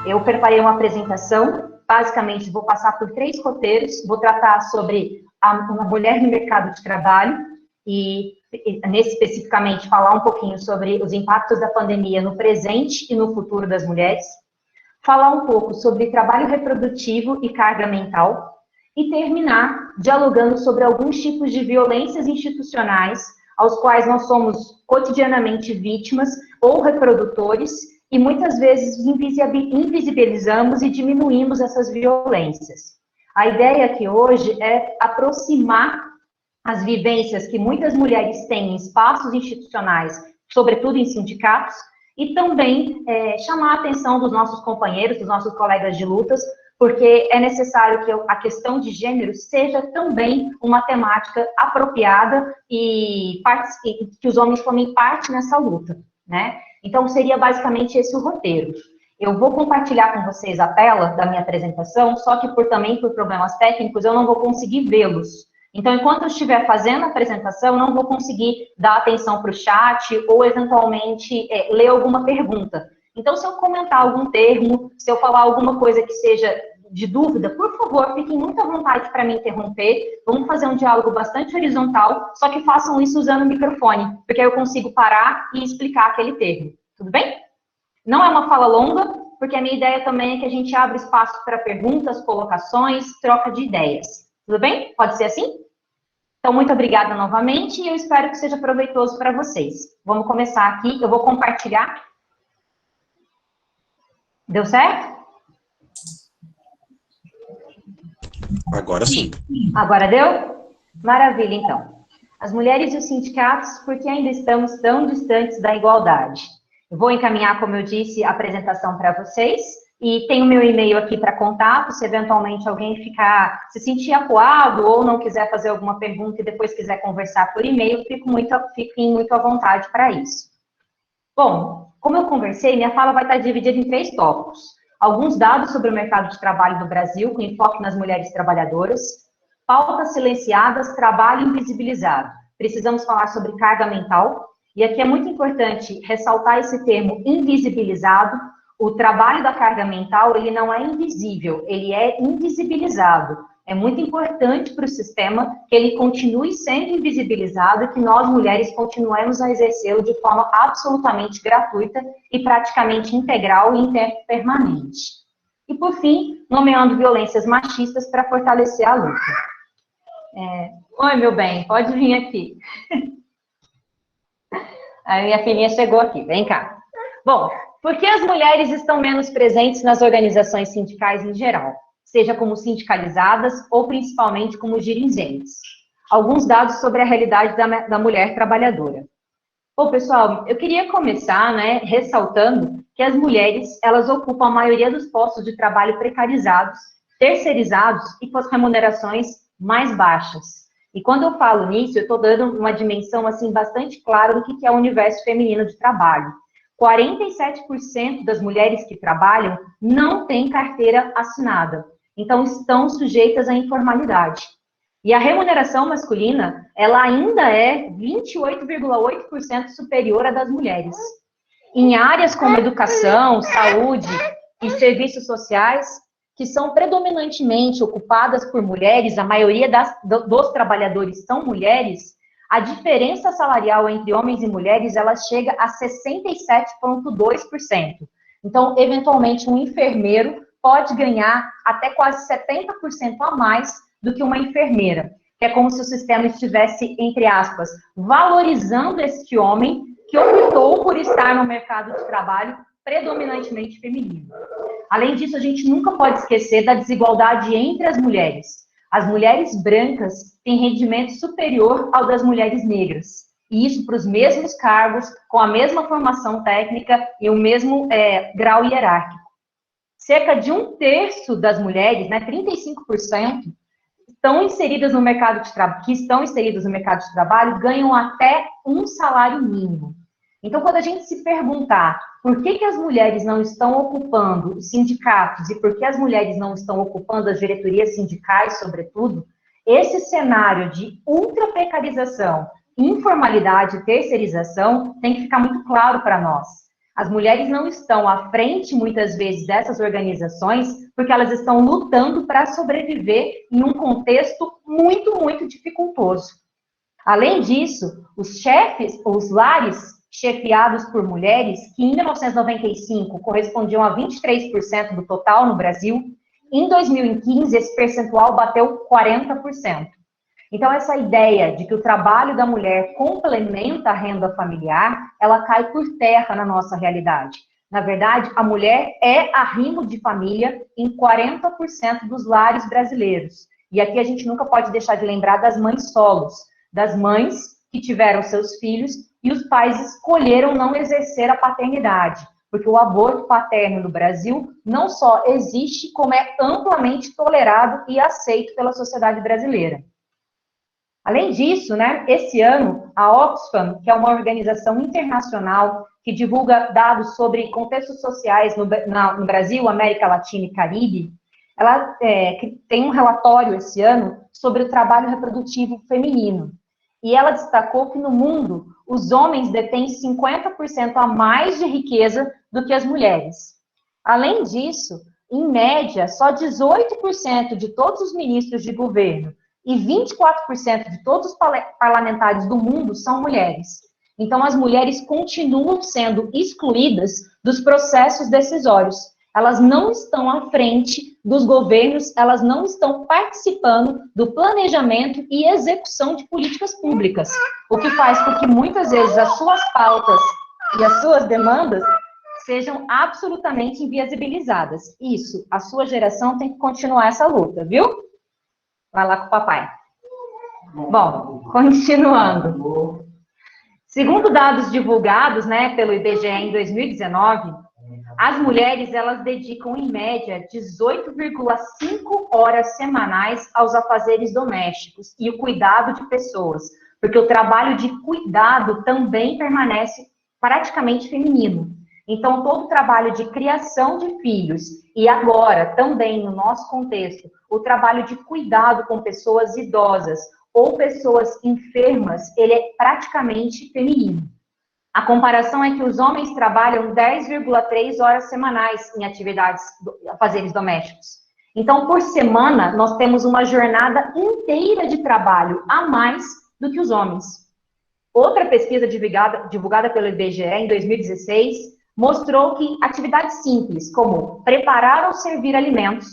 Eu preparei uma apresentação, basicamente vou passar por 3 roteiros, vou tratar sobre uma mulher no mercado de trabalho e, nesse especificamente, falar um pouquinho sobre os impactos da pandemia no presente e no futuro das mulheres, falar um pouco sobre trabalho reprodutivo e carga mental e terminar dialogando sobre alguns tipos de violências institucionais aos quais nós somos cotidianamente vítimas ou reprodutores e muitas vezes invisibilizamos e diminuímos essas violências. A ideia aqui hoje é aproximar as vivências que muitas mulheres têm em espaços institucionais, sobretudo em sindicatos, e também chamar a atenção dos nossos companheiros, dos nossos colegas de lutas, porque é necessário que a questão de gênero seja também uma temática apropriada e que os homens tomem parte nessa luta, né? Então, seria basicamente esse o roteiro. Eu vou compartilhar com vocês a tela da minha apresentação, só que também por problemas técnicos eu não vou conseguir vê-los. Então, enquanto eu estiver fazendo a apresentação, eu não vou conseguir dar atenção para o chat ou, eventualmente, ler alguma pergunta. Então, se eu comentar algum termo, se eu falar alguma coisa que seja de dúvida, por favor, fiquem muito à vontade para me interromper. Vamos fazer um diálogo bastante horizontal, só que façam isso usando o microfone, porque aí eu consigo parar e explicar aquele termo. Tudo bem? Não é uma fala longa, porque a minha ideia também é que a gente abra espaço para perguntas, colocações, troca de ideias. Tudo bem? Pode ser assim? Então, muito obrigada novamente e eu espero que seja proveitoso para vocês. Vamos começar aqui. Eu vou compartilhar. Deu certo? Agora sim. Agora deu? Maravilha, então. As mulheres e os sindicatos, por que ainda estamos tão distantes da igualdade? Eu vou encaminhar, como eu disse, a apresentação para vocês. E tem o meu e-mail aqui para contato, se eventualmente alguém se sentir acuado ou não quiser fazer alguma pergunta e depois quiser conversar por e-mail, fiquem muito à vontade para isso. Bom, como eu conversei, minha fala vai estar dividida em 3 tópicos. Alguns dados sobre o mercado de trabalho no Brasil, com enfoque nas mulheres trabalhadoras, pautas silenciadas, trabalho invisibilizado. Precisamos falar sobre carga mental, e aqui é muito importante ressaltar esse termo invisibilizado. O trabalho da carga mental, ele não é invisível, ele é invisibilizado. É muito importante para o sistema que ele continue sendo invisibilizado e que nós, mulheres, continuemos a exercê-lo de forma absolutamente gratuita e praticamente integral e interpermanente. E, por fim, nomeando violências machistas para fortalecer a luta. Oi, meu bem, pode vir aqui. A minha filhinha chegou aqui, vem cá. Bom, por que as mulheres estão menos presentes nas organizações sindicais em geral, seja como sindicalizadas ou principalmente como dirigentes? Alguns dados sobre a realidade da mulher trabalhadora. Bom, pessoal, eu queria começar, ressaltando que as mulheres, elas ocupam a maioria dos postos de trabalho precarizados, terceirizados e com as remunerações mais baixas. E quando eu falo nisso, eu estou dando uma dimensão, assim, bastante clara do que é o universo feminino de trabalho. 47% das mulheres que trabalham não têm carteira assinada, então estão sujeitas à informalidade. E a remuneração masculina, ela ainda é 28,8% superior à das mulheres. Em áreas como educação, saúde e serviços sociais, que são predominantemente ocupadas por mulheres, a maioria dos trabalhadores são mulheres, a diferença salarial entre homens e mulheres, ela chega a 67,2%. Então, eventualmente, um enfermeiro pode ganhar até quase 70% a mais do que uma enfermeira. Que é como se o sistema estivesse, entre aspas, valorizando este homem que optou por estar no mercado de trabalho predominantemente feminino. Além disso, a gente nunca pode esquecer da desigualdade entre as mulheres. As mulheres brancas têm rendimento superior ao das mulheres negras. E isso para os mesmos cargos, com a mesma formação técnica e o mesmo grau hierárquico. Cerca de 1/3 das mulheres, 35%, estão inseridas no mercado de trabalho, ganham até um salário mínimo. Então, quando a gente se perguntar por que as mulheres não estão ocupando os sindicatos e por que as mulheres não estão ocupando as diretorias sindicais, sobretudo, esse cenário de ultra-precarização, informalidade e terceirização tem que ficar muito claro para nós. As mulheres não estão à frente, muitas vezes, dessas organizações, porque elas estão lutando para sobreviver em um contexto muito, muito dificultoso. Além disso, os lares chefiados por mulheres, que em 1995 correspondiam a 23% do total no Brasil, em 2015 esse percentual bateu 40%. Então, essa ideia de que o trabalho da mulher complementa a renda familiar, ela cai por terra na nossa realidade. Na verdade, a mulher é arrimo de família em 40% dos lares brasileiros. E aqui a gente nunca pode deixar de lembrar das mães solos, das mães que tiveram seus filhos e os pais escolheram não exercer a paternidade, porque o aborto paterno no Brasil não só existe, como é amplamente tolerado e aceito pela sociedade brasileira. Além disso, né, esse ano, a Oxfam, que é uma organização internacional que divulga dados sobre contextos sociais no Brasil, América Latina e Caribe, ela tem um relatório esse ano sobre o trabalho reprodutivo feminino. E ela destacou que no mundo, os homens detêm 50% a mais de riqueza do que as mulheres. Além disso, em média, só 18% de todos os ministros de governo e 24% de todos os parlamentares do mundo são mulheres. Então, as mulheres continuam sendo excluídas dos processos decisórios. Elas não estão à frente dos governos, elas não estão participando do planejamento e execução de políticas públicas, o que faz com que muitas vezes as suas pautas e as suas demandas sejam absolutamente invisibilizadas. Isso, a sua geração tem que continuar essa luta, viu? Vai lá com o papai. Bom, continuando. Segundo dados divulgados, né, pelo IBGE em 2019, as mulheres, elas dedicam, em média, 18,5 horas semanais aos afazeres domésticos e o cuidado de pessoas, porque o trabalho de cuidado também permanece praticamente feminino. Então, todo o trabalho de criação de filhos e agora, também no nosso contexto, o trabalho de cuidado com pessoas idosas ou pessoas enfermas, ele é praticamente feminino. A comparação é que os homens trabalham 10,3 horas semanais em atividades, afazeres domésticos. Então, por semana, nós temos uma jornada inteira de trabalho a mais do que os homens. Outra pesquisa divulgada pelo IBGE em 2016 mostrou que atividades simples, como preparar ou servir alimentos,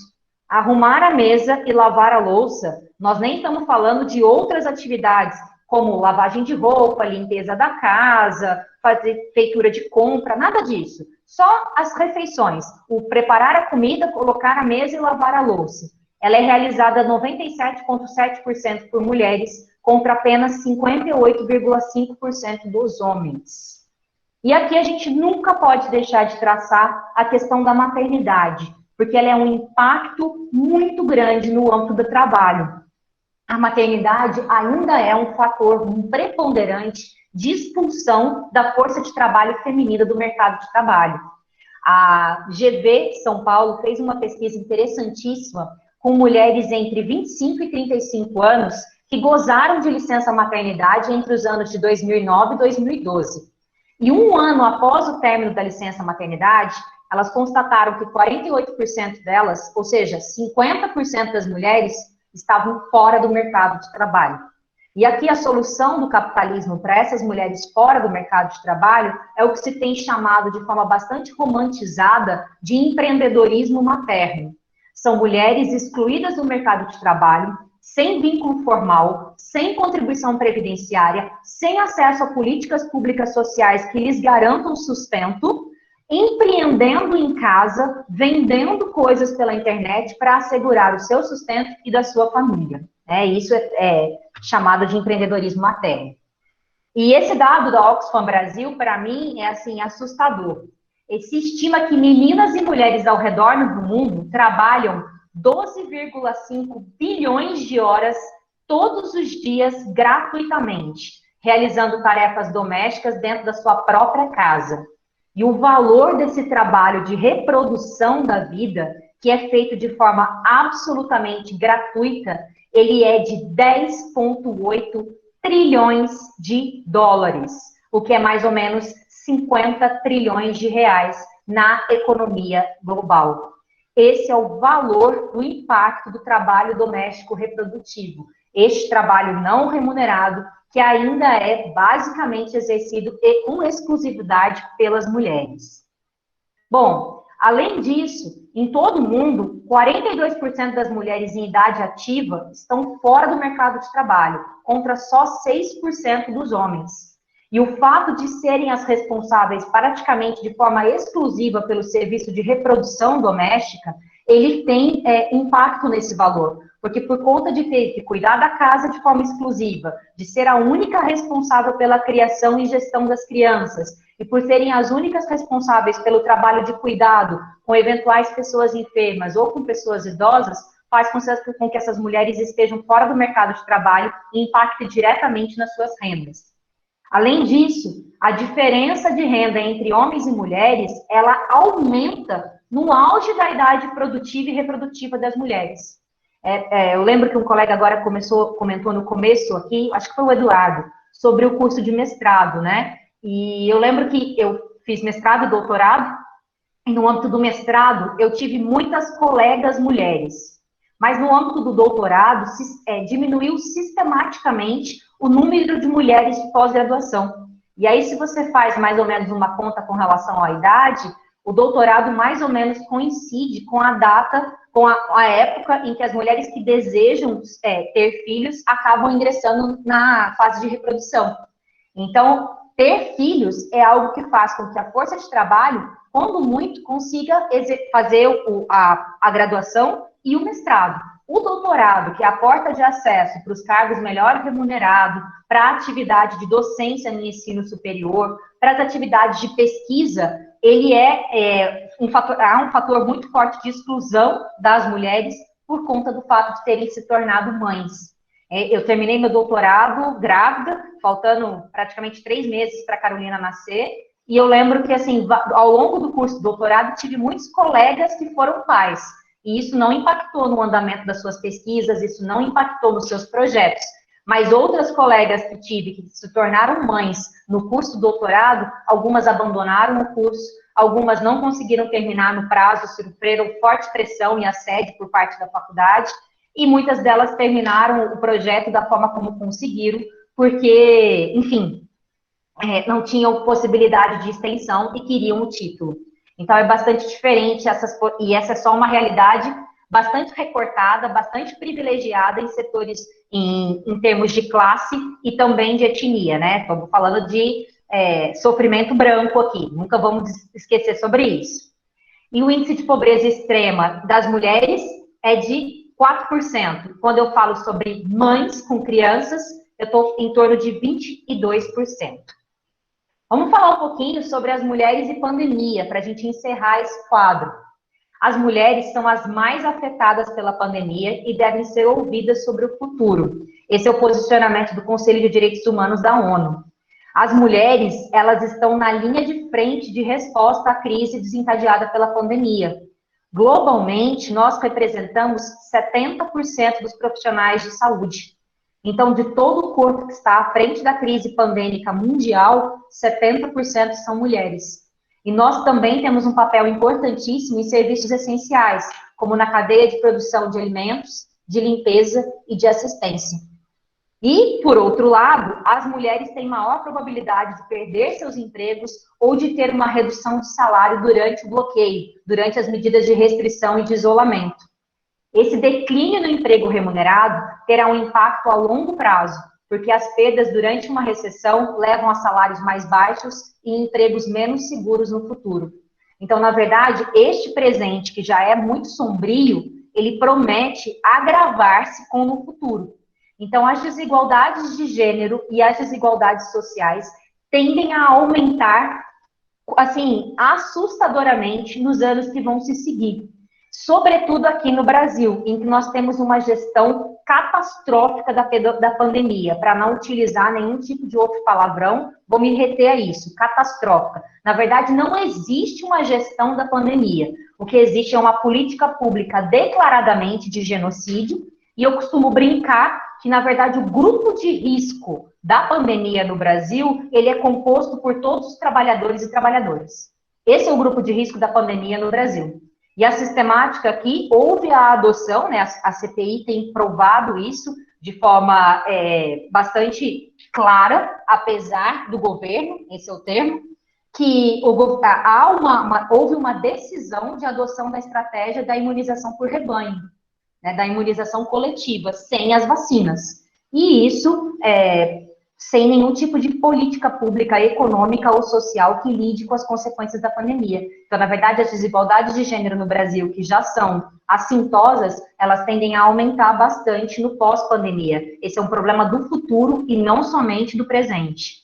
arrumar a mesa e lavar a louça, nós nem estamos falando de outras atividades, como lavagem de roupa, limpeza da casa, fazer feitura de compra, nada disso. Só as refeições, o preparar a comida, colocar a mesa e lavar a louça. Ela é realizada 97,7% por mulheres, contra apenas 58,5% dos homens. E aqui a gente nunca pode deixar de traçar a questão da maternidade, porque ela é um impacto muito grande no âmbito do trabalho. A maternidade ainda é um fator preponderante de expulsão da força de trabalho feminina do mercado de trabalho. A GV São Paulo fez uma pesquisa interessantíssima com mulheres entre 25 e 35 anos que gozaram de licença maternidade entre os anos de 2009 e 2012. E um ano após o término da licença maternidade, elas constataram que 48% delas, ou seja, 50% das mulheres, estavam fora do mercado de trabalho. E aqui a solução do capitalismo para essas mulheres fora do mercado de trabalho é o que se tem chamado de forma bastante romantizada de empreendedorismo materno. São mulheres excluídas do mercado de trabalho, sem vínculo formal, sem contribuição previdenciária, sem acesso a políticas públicas sociais que lhes garantam sustento, empreendendo em casa, vendendo coisas pela internet para assegurar o seu sustento e da sua família. Isso é chamado de empreendedorismo materno. E esse dado da Oxfam Brasil, para mim, é assim, assustador. Se estima que meninas e mulheres ao redor do mundo trabalham 12,5 bilhões de horas todos os dias gratuitamente, realizando tarefas domésticas dentro da sua própria casa. E o valor desse trabalho de reprodução da vida, que é feito de forma absolutamente gratuita, ele é de 10,8 trilhões de dólares, o que é mais ou menos 50 trilhões de reais na economia global. Esse é o valor do impacto do trabalho doméstico reprodutivo. Este trabalho não remunerado, que ainda é basicamente exercido com exclusividade pelas mulheres. Bom, além disso, em todo o mundo, 42% das mulheres em idade ativa estão fora do mercado de trabalho, contra só 6% dos homens. E o fato de serem as responsáveis praticamente de forma exclusiva pelo serviço de reprodução doméstica, ele tem impacto nesse valor, porque por conta de ter que cuidar da casa de forma exclusiva, de ser a única responsável pela criação e gestão das crianças, e por serem as únicas responsáveis pelo trabalho de cuidado com eventuais pessoas enfermas ou com pessoas idosas, faz com que essas mulheres estejam fora do mercado de trabalho e impacte diretamente nas suas rendas. Além disso, a diferença de renda entre homens e mulheres, ela aumenta no auge da idade produtiva e reprodutiva das mulheres. Eu lembro que um colega agora comentou no começo aqui, acho que foi o Eduardo, sobre o curso de mestrado, né? E eu lembro que eu fiz mestrado e doutorado, e no âmbito do mestrado eu tive muitas colegas mulheres. Mas no âmbito do doutorado, diminuiu sistematicamente o número de mulheres de pós-graduação. E aí, se você faz mais ou menos uma conta com relação à idade, o doutorado mais ou menos coincide com a data, com a época em que as mulheres que desejam ter filhos acabam ingressando na fase de reprodução. Então, ter filhos é algo que faz com que a força de trabalho, quando muito, consiga fazer a graduação e o mestrado. O doutorado, que é a porta de acesso para os cargos melhor remunerados, para a atividade de docência no ensino superior, para as atividades de pesquisa, ele há um fator muito forte de exclusão das mulheres por conta do fato de terem se tornado mães. Eu terminei meu doutorado grávida, faltando praticamente 3 meses para a Carolina nascer, e eu lembro que, assim, ao longo do curso de doutorado, tive muitos colegas que foram pais, e isso não impactou no andamento das suas pesquisas, isso não impactou nos seus projetos. Mas outras colegas que tive, que se tornaram mães no curso do doutorado, algumas abandonaram o curso, algumas não conseguiram terminar no prazo, sofreram forte pressão e assédio por parte da faculdade, e muitas delas terminaram o projeto da forma como conseguiram, porque, enfim, não tinham possibilidade de extensão e queriam o título. Então, é bastante diferente, e essa é só uma realidade bastante recortada, bastante privilegiada em setores, em termos de classe e também de etnia, né? Estamos falando de sofrimento branco aqui, nunca vamos esquecer sobre isso. E o índice de pobreza extrema das mulheres é de 4%. Quando eu falo sobre mães com crianças, eu estou em torno de 22%. Vamos falar um pouquinho sobre as mulheres e pandemia, para a gente encerrar esse quadro. As mulheres são as mais afetadas pela pandemia e devem ser ouvidas sobre o futuro. Esse é o posicionamento do Conselho de Direitos Humanos da ONU. As mulheres, elas estão na linha de frente de resposta à crise desencadeada pela pandemia. Globalmente, nós representamos 70% dos profissionais de saúde. Então, de todo o corpo que está à frente da crise pandêmica mundial, 70% são mulheres. E nós também temos um papel importantíssimo em serviços essenciais, como na cadeia de produção de alimentos, de limpeza e de assistência. E, por outro lado, as mulheres têm maior probabilidade de perder seus empregos ou de ter uma redução de salário durante o bloqueio, durante as medidas de restrição e de isolamento. Esse declínio no emprego remunerado terá um impacto a longo prazo, porque as perdas durante uma recessão levam a salários mais baixos e empregos menos seguros no futuro. Então, na verdade, este presente, que já é muito sombrio, ele promete agravar-se com o futuro. Então, as desigualdades de gênero e as desigualdades sociais tendem a aumentar, assim, assustadoramente nos anos que vão se seguir. Sobretudo aqui no Brasil, em que nós temos uma gestão catastrófica da pandemia, para não utilizar nenhum tipo de outro palavrão, vou me reter a isso, catastrófica. Na verdade, não existe uma gestão da pandemia. O que existe é uma política pública declaradamente de genocídio, e eu costumo brincar que, na verdade, o grupo de risco da pandemia no Brasil, ele é composto por todos os trabalhadores e trabalhadoras. Esse é o grupo de risco da pandemia no Brasil. E a sistemática aqui, houve a adoção, né, a CPI tem provado isso de forma bastante clara, apesar do governo, esse é o termo, que houve uma decisão de adoção da estratégia da imunização por rebanho, né, da imunização coletiva, sem as vacinas. E isso sem nenhum tipo de política pública, econômica ou social que lide com as consequências da pandemia. Então, na verdade, as desigualdades de gênero no Brasil, que já são assintosas, elas tendem a aumentar bastante no pós-pandemia. Esse é um problema do futuro e não somente do presente.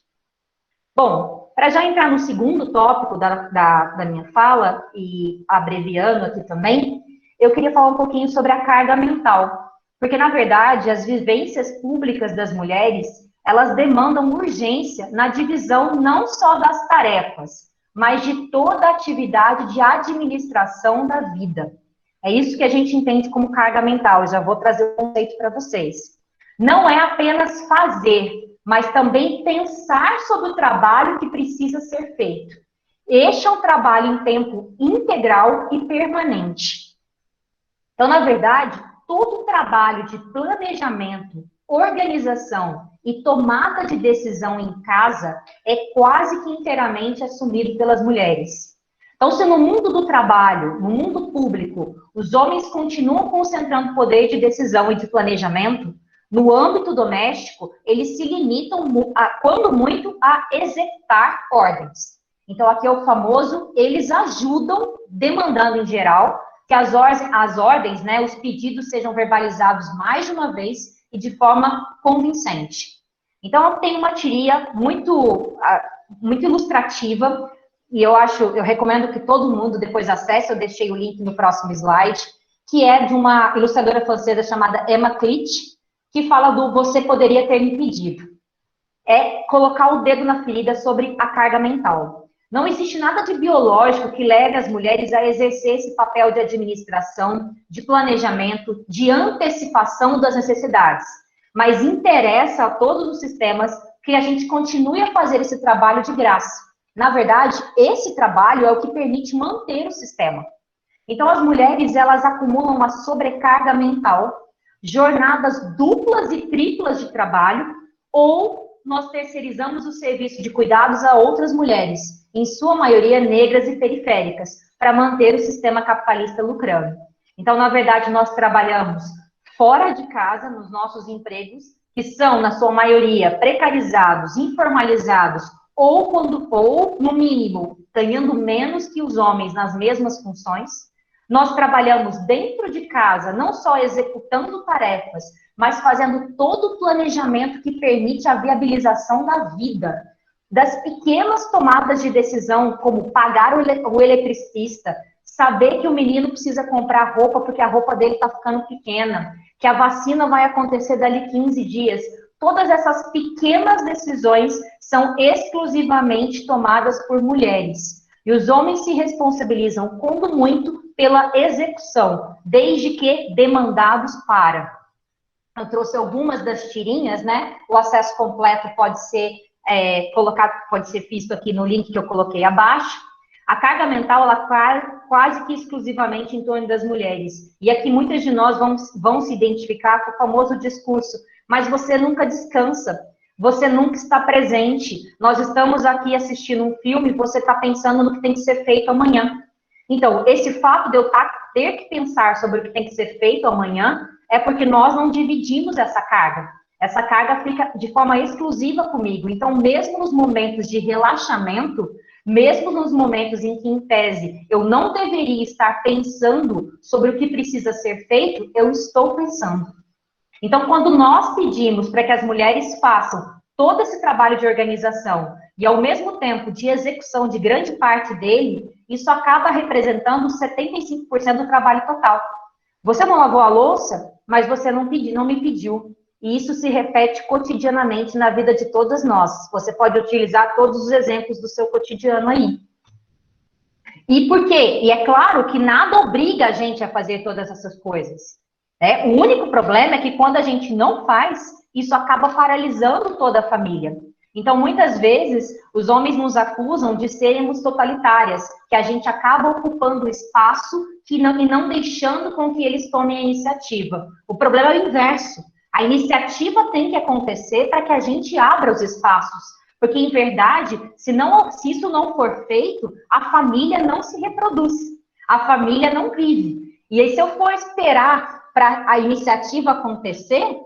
Bom, para já entrar no segundo tópico da minha fala, e abreviando aqui também, eu queria falar um pouquinho sobre a carga mental. Porque, na verdade, as vivências públicas das mulheres, elas demandam urgência na divisão não só das tarefas, mas de toda a atividade de administração da vida. É isso que a gente entende como carga mental. Eu já vou trazer o conceito para vocês. Não é apenas fazer, mas também pensar sobre o trabalho que precisa ser feito. Este é um trabalho em tempo integral e permanente. Então, na verdade, todo o trabalho de planejamento, organização e tomada de decisão em casa é quase que inteiramente assumido pelas mulheres. Então, se no mundo do trabalho, no mundo público, os homens continuam concentrando poder de decisão e de planejamento, no âmbito doméstico, eles se limitam, quando muito, a executar ordens. Então, aqui é o famoso, eles ajudam, demandando em geral, que as ordens, né, os pedidos sejam verbalizados mais de uma vez e de forma convincente. Então, tem uma tirinha muito ilustrativa, e eu recomendo que todo mundo depois acesse, eu deixei o link no próximo slide, que é de uma ilustradora francesa chamada Emma Clit, que fala do "você poderia ter me pedido". É colocar o dedo na ferida sobre a carga mental. Não existe nada de biológico que leve as mulheres a exercer esse papel de administração, de planejamento, de antecipação das necessidades. Mas interessa a todos os sistemas que a gente continue a fazer esse trabalho de graça. Na verdade, esse trabalho é o que permite manter o sistema. Então, as mulheres, elas acumulam uma sobrecarga mental, jornadas duplas e triplas de trabalho, ou nós terceirizamos o serviço de cuidados a outras mulheres, em sua maioria negras e periféricas, para manter o sistema capitalista lucrando. Então, na verdade, nós trabalhamos fora de casa, nos nossos empregos, que são, na sua maioria, precarizados, informalizados, ou no mínimo, ganhando menos que os homens nas mesmas funções. Nós trabalhamos dentro de casa, não só executando tarefas, mas fazendo todo o planejamento que permite a viabilização da vida, das pequenas tomadas de decisão, como pagar o eletricista, saber que o menino precisa comprar roupa porque a roupa dele está ficando pequena, que a vacina vai acontecer dali 15 dias. Todas essas pequenas decisões são exclusivamente tomadas por mulheres. E os homens se responsabilizam, quando muito, pela execução, desde que demandados para. Eu trouxe algumas das tirinhas, né? O acesso completo pode ser pode ser visto aqui no link que eu coloquei abaixo. A carga mental, ela quase que exclusivamente em torno das mulheres. E aqui muitas de nós vão se identificar com o famoso discurso, mas você nunca descansa, você nunca está presente. Nós estamos aqui assistindo um filme, você está pensando no que tem que ser feito amanhã. Então, esse fato de eu ter que pensar sobre o que tem que ser feito amanhã é porque nós não dividimos essa carga. Essa carga fica de forma exclusiva comigo. Então, mesmo nos momentos de relaxamento, mesmo nos momentos em que, em tese, eu não deveria estar pensando sobre o que precisa ser feito, eu estou pensando. Então, quando nós pedimos para que as mulheres façam todo esse trabalho de organização e, ao mesmo tempo, de execução de grande parte dele, isso acaba representando 75% do trabalho total. Você não lavou a louça, mas você não me pediu. E isso se repete cotidianamente na vida de todas nós. Você pode utilizar todos os exemplos do seu cotidiano aí. E por quê? E é claro que nada obriga a gente a fazer todas essas coisas. né? O único problema é que quando a gente não faz, isso acaba paralisando toda a família. Então, muitas vezes, os homens nos acusam de sermos totalitárias, que a gente acaba ocupando o espaço e não deixando com que eles tomem a iniciativa. O problema é o inverso. A iniciativa tem que acontecer para que a gente abra os espaços. Porque, em verdade, se isso não for feito, a família não se reproduz. A família não vive. E aí, se eu for esperar para a iniciativa acontecer,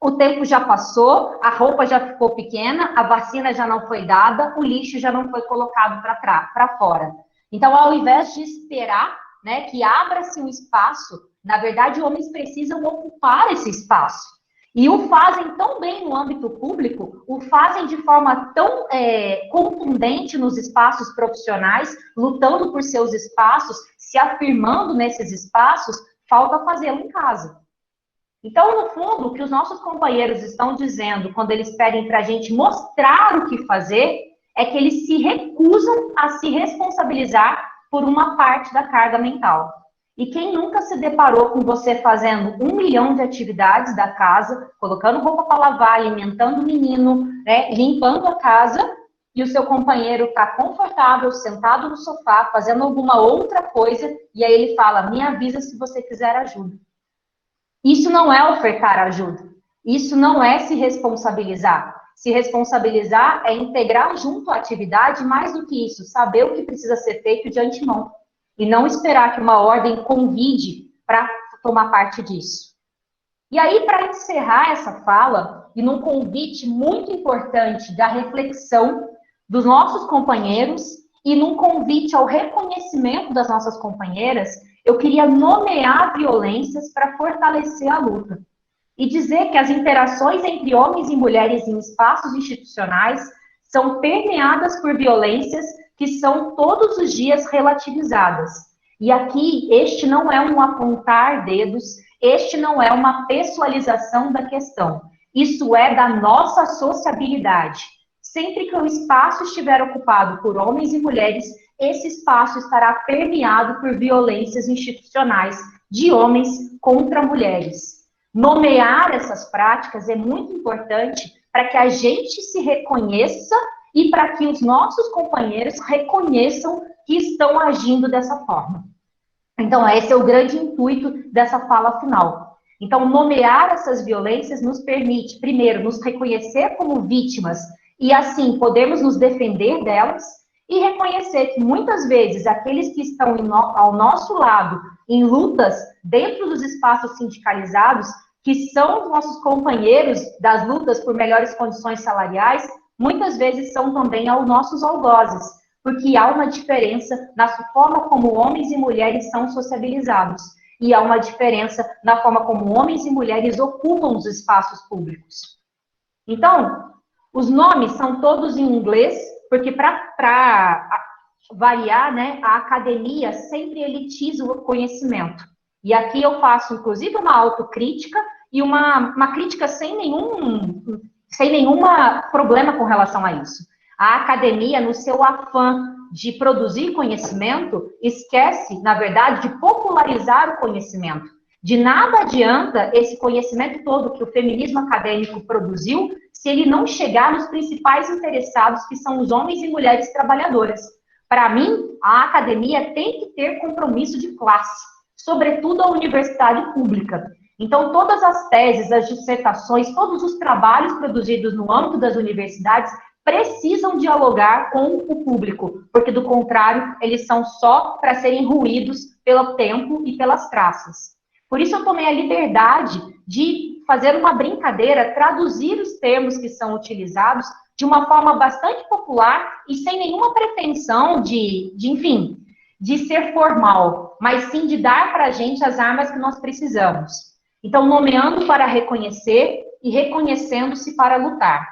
o tempo já passou, a roupa já ficou pequena, a vacina já não foi dada, o lixo já não foi colocado para fora. Então, ao invés de esperar, né, que abra-se um espaço, na verdade, homens precisam ocupar esse espaço. E o fazem tão bem no âmbito público, o fazem de forma tão contundente nos espaços profissionais, lutando por seus espaços, se afirmando nesses espaços, falta fazê-lo em casa. Então, no fundo, o que os nossos companheiros estão dizendo quando eles pedem para a gente mostrar o que fazer é que eles se recusam a se responsabilizar por uma parte da carga mental. E quem nunca se deparou com você fazendo 1 milhão de atividades da casa, colocando roupa para lavar, alimentando o menino, né, limpando a casa, e o seu companheiro está confortável, sentado no sofá, fazendo alguma outra coisa, e aí ele fala, me avisa se você quiser ajuda. Isso não é ofertar ajuda. Isso não é se responsabilizar. Se responsabilizar é integrar junto à atividade, mais do que isso, saber o que precisa ser feito de antemão. E não esperar que uma ordem convide para tomar parte disso. E aí, para encerrar essa fala, e num convite muito importante da reflexão dos nossos companheiros, e num convite ao reconhecimento das nossas companheiras, eu queria nomear violências para fortalecer a luta. E dizer que as interações entre homens e mulheres em espaços institucionais são permeadas por violências que são todos os dias relativizadas. E aqui, este não é um apontar dedos, este não é uma pessoalização da questão. Isso é da nossa sociabilidade. Sempre que o espaço estiver ocupado por homens e mulheres, esse espaço estará permeado por violências institucionais de homens contra mulheres. Nomear essas práticas é muito importante para que a gente se reconheça e para que os nossos companheiros reconheçam que estão agindo dessa forma. Então, esse é o grande intuito dessa fala final. Então, nomear essas violências nos permite, primeiro, nos reconhecer como vítimas e, assim, podermos nos defender delas e reconhecer que, muitas vezes, aqueles que estão ao nosso lado em lutas dentro dos espaços sindicalizados, que são os nossos companheiros das lutas por melhores condições salariais, muitas vezes são também aos nossos algozes, porque há uma diferença na forma como homens e mulheres são sociabilizados, e há uma diferença na forma como homens e mulheres ocupam os espaços públicos. Então, os nomes são todos em inglês, porque para variar, né, a academia sempre elitiza o conhecimento. E aqui eu faço, inclusive, uma autocrítica e uma crítica sem nenhum problema com relação a isso. A academia, no seu afã de produzir conhecimento, esquece, na verdade, de popularizar o conhecimento. De nada adianta esse conhecimento todo que o feminismo acadêmico produziu se ele não chegar nos principais interessados, que são os homens e mulheres trabalhadoras. Para mim, a academia tem que ter compromisso de classe, sobretudo a universidade pública. Então, todas as teses, as dissertações, todos os trabalhos produzidos no âmbito das universidades precisam dialogar com o público, porque, do contrário, eles são só para serem ruídos pelo tempo e pelas traças. Por isso, eu tomei a liberdade de fazer uma brincadeira, traduzir os termos que são utilizados de uma forma bastante popular e sem nenhuma pretensão de ser formal, mas sim de dar para a gente as armas que nós precisamos. Então, nomeando para reconhecer e reconhecendo-se para lutar.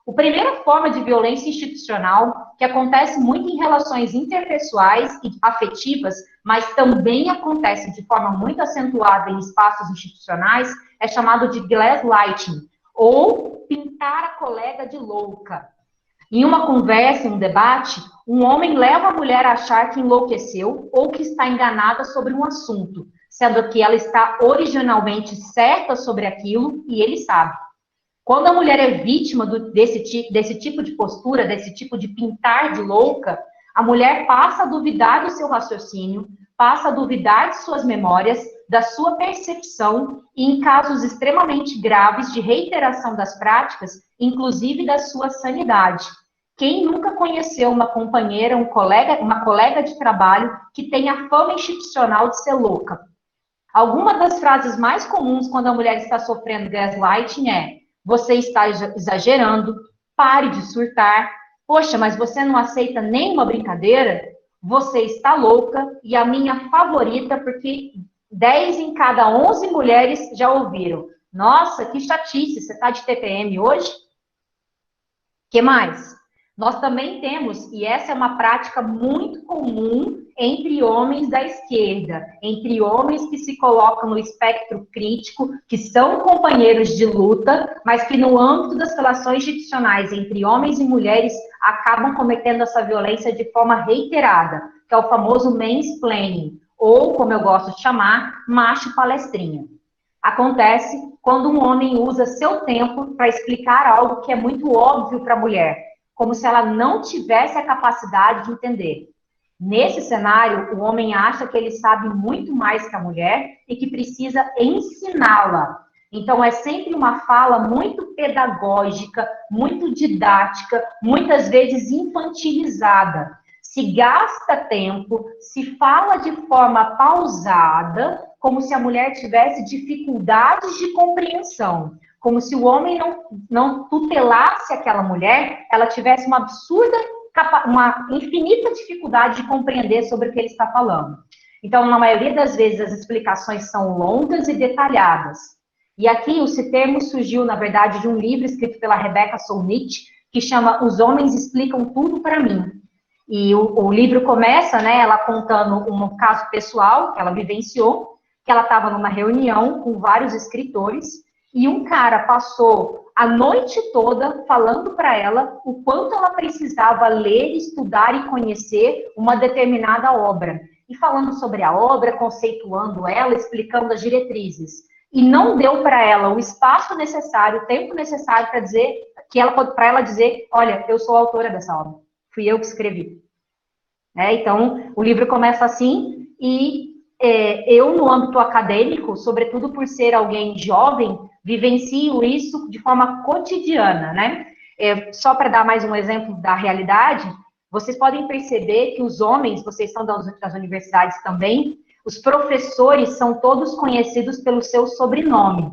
A primeira forma de violência institucional, que acontece muito em relações interpessoais e afetivas, mas também acontece de forma muito acentuada em espaços institucionais, é chamado de gaslighting, ou pintar a colega de louca. Em uma conversa, em um debate, um homem leva a mulher a achar que enlouqueceu ou que está enganada sobre um assunto, sendo que ela está originalmente certa sobre aquilo e ele sabe. Quando a mulher é vítima desse tipo de postura, desse tipo de pintar de louca, a mulher passa a duvidar do seu raciocínio, passa a duvidar de suas memórias, da sua percepção e, em casos extremamente graves de reiteração das práticas, inclusive da sua sanidade. Quem nunca conheceu uma companheira, uma colega de trabalho que tem a fama institucional de ser louca? Alguma das frases mais comuns quando a mulher está sofrendo gaslighting é: você está exagerando, pare de surtar, poxa, mas você não aceita nenhuma brincadeira? Você está louca, e a minha favorita, porque 10 em cada 11 mulheres já ouviram. Nossa, que chatice, você está de TPM hoje? Que mais? Nós também temos, e essa é uma prática muito comum entre homens da esquerda, entre homens que se colocam no espectro crítico, que são companheiros de luta, mas que no âmbito das relações institucionais entre homens e mulheres acabam cometendo essa violência de forma reiterada, que é o famoso mansplaining, ou, como eu gosto de chamar, macho palestrinha. Acontece quando um homem usa seu tempo para explicar algo que é muito óbvio para a mulher, como se ela não tivesse a capacidade de entender. Nesse cenário, o homem acha que ele sabe muito mais que a mulher e que precisa ensiná-la. Então, é sempre uma fala muito pedagógica, muito didática, muitas vezes infantilizada. Se gasta tempo, se fala de forma pausada, como se a mulher tivesse dificuldades de compreensão. Como se o homem não tutelasse aquela mulher, ela tivesse uma infinita dificuldade de compreender sobre o que ele está falando. Então, na maioria das vezes, as explicações são longas e detalhadas. E aqui esse termo surgiu, na verdade, de um livro escrito pela Rebecca Solnit, que chama Os Homens Explicam Tudo para Mim. E o livro começa, né, ela contando um caso pessoal que ela vivenciou, que ela estava numa reunião com vários escritores, e um cara passou a noite toda falando para ela o quanto ela precisava ler, estudar e conhecer uma determinada obra. E falando sobre a obra, conceituando ela, explicando as diretrizes. E não deu para ela o espaço necessário, o tempo necessário para dizer para ela dizer, olha, eu sou a autora dessa obra, fui eu que escrevi. Então, o livro começa assim, e eu, no âmbito acadêmico, sobretudo por ser alguém jovem, vivencio isso de forma cotidiana, né? Só para dar mais um exemplo da realidade, vocês podem perceber que os homens, vocês são das universidades também, os professores são todos conhecidos pelo seu sobrenome,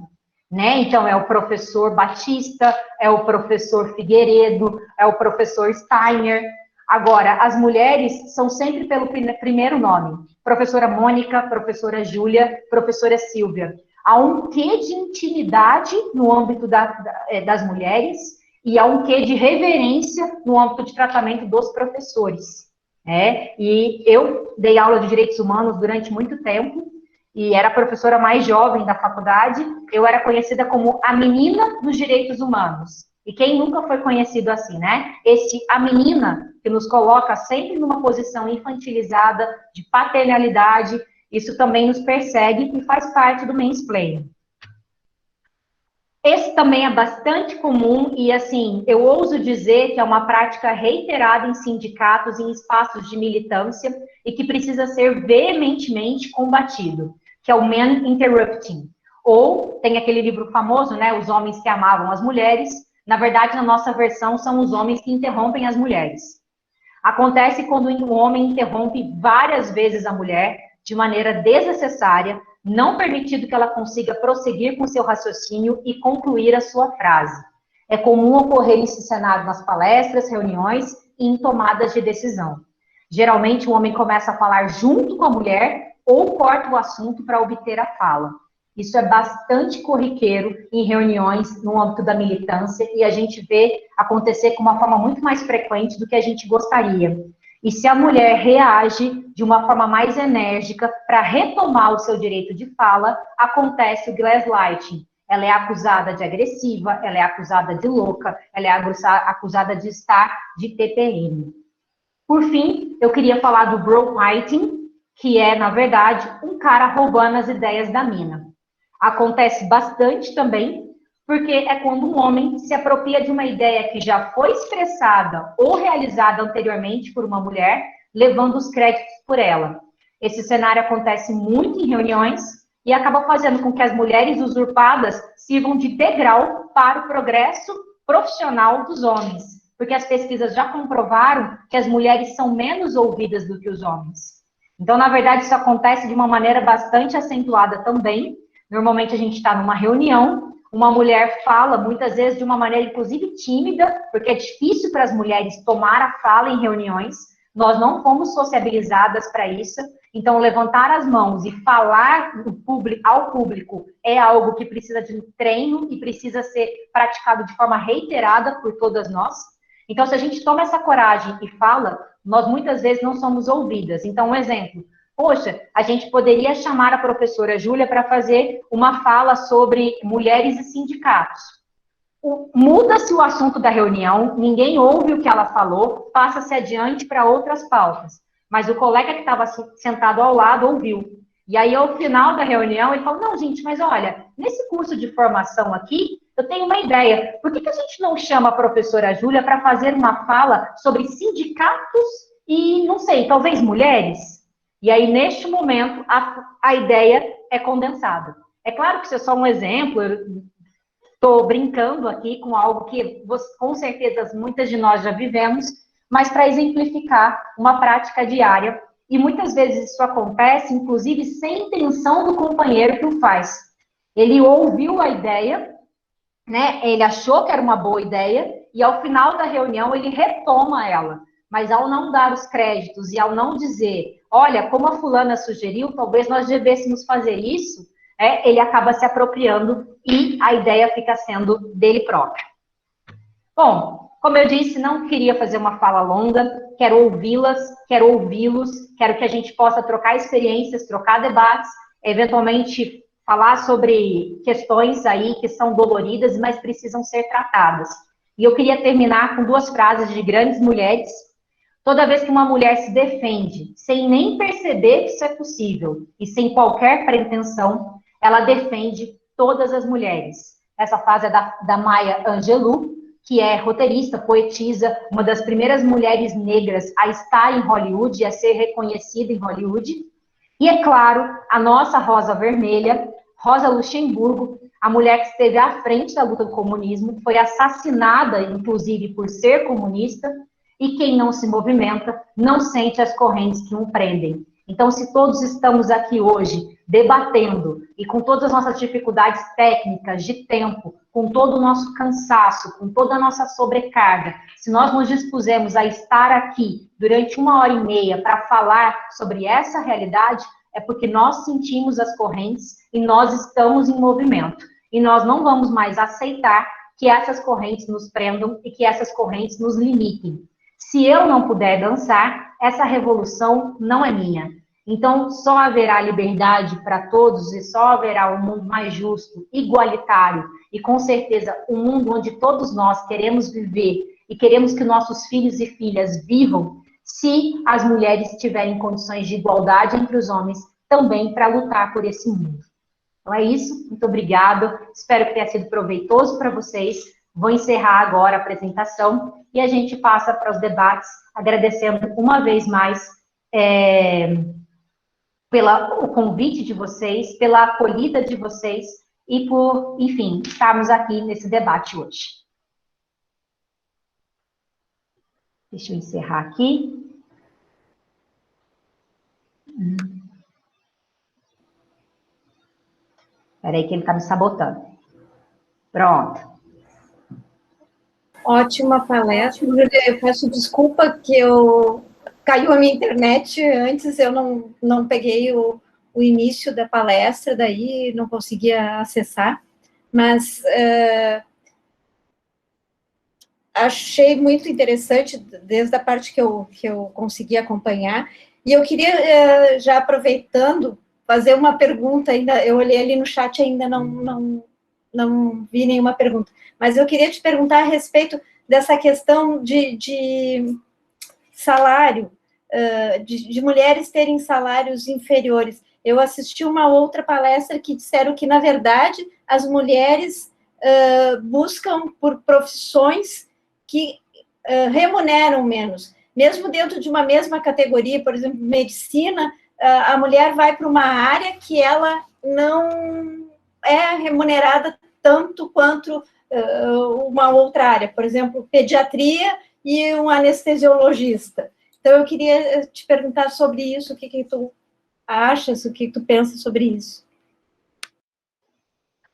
né? Então, é o professor Batista, é o professor Figueiredo, é o professor Steiner. Agora, as mulheres são sempre pelo primeiro nome. Professora Mônica, professora Júlia, professora Silvia. Há um quê de intimidade no âmbito das mulheres e há um quê de reverência no âmbito de tratamento dos professores. E eu dei aula de Direitos Humanos durante muito tempo e era a professora mais jovem da faculdade. Eu era conhecida como a menina dos direitos humanos. E quem nunca foi conhecido assim, né? A menina que nos coloca sempre numa posição infantilizada, de paternalidade, isso também nos persegue e faz parte do mansplaining. Esse também é bastante comum e, assim, eu ouso dizer que é uma prática reiterada em sindicatos e em espaços de militância e que precisa ser veementemente combatido, que é o man interrupting. Ou tem aquele livro famoso, né, Os Homens que Amavam as Mulheres. Na verdade, na nossa versão, são os homens que interrompem as mulheres. Acontece quando um homem interrompe várias vezes a mulher de maneira desnecessária, não permitindo que ela consiga prosseguir com seu raciocínio e concluir a sua frase. É comum ocorrer esse cenário nas palestras, reuniões e em tomadas de decisão. Geralmente, o homem começa a falar junto com a mulher ou corta o assunto para obter a fala. Isso é bastante corriqueiro em reuniões no âmbito da militância e a gente vê acontecer com uma forma muito mais frequente do que a gente gostaria. E se a mulher reage de uma forma mais enérgica para retomar o seu direito de fala, acontece o gaslighting. Ela é acusada de agressiva, ela é acusada de louca, ela é acusada de estar de TPM. Por fim, eu queria falar do bro fighting, que é, na verdade, um cara roubando as ideias da mina. Acontece bastante também, porque é quando um homem se apropria de uma ideia que já foi expressada ou realizada anteriormente por uma mulher, levando os créditos por ela. Esse cenário acontece muito em reuniões e acaba fazendo com que as mulheres usurpadas sirvam de degrau para o progresso profissional dos homens, porque as pesquisas já comprovaram que as mulheres são menos ouvidas do que os homens. Então, na verdade, isso acontece de uma maneira bastante acentuada também. Normalmente a gente está numa reunião, uma mulher fala, muitas vezes de uma maneira inclusive tímida, porque é difícil para as mulheres tomar a fala em reuniões, nós não fomos sociabilizadas para isso, então levantar as mãos e falar ao público é algo que precisa de um treino e precisa ser praticado de forma reiterada por todas nós. Então, se a gente toma essa coragem e fala, nós muitas vezes não somos ouvidas. Então, um exemplo, poxa, a gente poderia chamar a professora Júlia para fazer uma fala sobre mulheres e sindicatos. Muda-se o assunto da reunião, ninguém ouve o que ela falou, passa-se adiante para outras pautas. Mas o colega que estava sentado ao lado ouviu. E aí, ao final da reunião, ele falou, não, gente, mas olha, nesse curso de formação aqui, eu tenho uma ideia. Por que a gente não chama a professora Júlia para fazer uma fala sobre sindicatos e, não sei, talvez mulheres? E aí, neste momento, a ideia é condensada. É claro que isso é só um exemplo, estou brincando aqui com algo que, com certeza, muitas de nós já vivemos, mas para exemplificar uma prática diária. E muitas vezes isso acontece, inclusive, sem intenção do companheiro que o faz. Ele ouviu a ideia, né? Ele achou que era uma boa ideia, e ao final da reunião ele retoma ela. Mas ao não dar os créditos e ao não dizer, olha, como a fulana sugeriu, talvez nós devêssemos fazer isso, ele acaba se apropriando e a ideia fica sendo dele próprio. Bom, como eu disse, não queria fazer uma fala longa, quero ouvi-las, quero ouvi-los, quero que a gente possa trocar experiências, trocar debates, eventualmente falar sobre questões aí que são doloridas, mas precisam ser tratadas. E eu queria terminar com 2 frases de grandes mulheres. Toda vez que uma mulher se defende, sem nem perceber que isso é possível, e sem qualquer pretensão, ela defende todas as mulheres. Essa frase é da Maya Angelou, que é roteirista, poetisa, uma das primeiras mulheres negras a estar em Hollywood e a ser reconhecida em Hollywood. E, é claro, a nossa Rosa Vermelha, Rosa Luxemburgo, a mulher que esteve à frente da luta do comunismo, foi assassinada, inclusive, por ser comunista, e quem não se movimenta não sente as correntes que o prendem. Então, se todos estamos aqui hoje debatendo e com todas as nossas dificuldades técnicas, de tempo, com todo o nosso cansaço, com toda a nossa sobrecarga, se nós nos dispusemos a estar aqui durante 1h30 para falar sobre essa realidade, é porque nós sentimos as correntes e nós estamos em movimento. E nós não vamos mais aceitar que essas correntes nos prendam e que essas correntes nos limitem. Se eu não puder dançar, essa revolução não é minha. Então, só haverá liberdade para todos e só haverá um mundo mais justo, igualitário e, com certeza, um mundo onde todos nós queremos viver e queremos que nossos filhos e filhas vivam, se as mulheres tiverem condições de igualdade entre os homens também para lutar por esse mundo. Então é isso, muito obrigada, espero que tenha sido proveitoso para vocês. Vou encerrar agora a apresentação e a gente passa para os debates, agradecendo uma vez mais pelo convite de vocês, pela acolhida de vocês e por, enfim, estarmos aqui nesse debate hoje. Deixa eu encerrar aqui. Espera aí que ele está me sabotando. Pronto. Ótima palestra. Eu peço desculpa que caiu a minha internet antes, eu não peguei o início da palestra, daí não conseguia acessar, mas achei muito interessante, desde a parte que eu consegui acompanhar, e eu queria, já aproveitando, fazer uma pergunta, ainda, eu olhei ali no chat, ainda não vi nenhuma pergunta, mas eu queria te perguntar a respeito dessa questão de salário, de mulheres terem salários inferiores. Eu assisti uma outra palestra que disseram que, na verdade, as mulheres buscam por profissões que remuneram menos. Mesmo dentro de uma mesma categoria, por exemplo, medicina, a mulher vai para uma área que ela não é remunerada tanto quanto uma outra área, por exemplo, pediatria e um anestesiologista. Então, eu queria te perguntar sobre isso, o que tu achas, o que tu pensa sobre isso?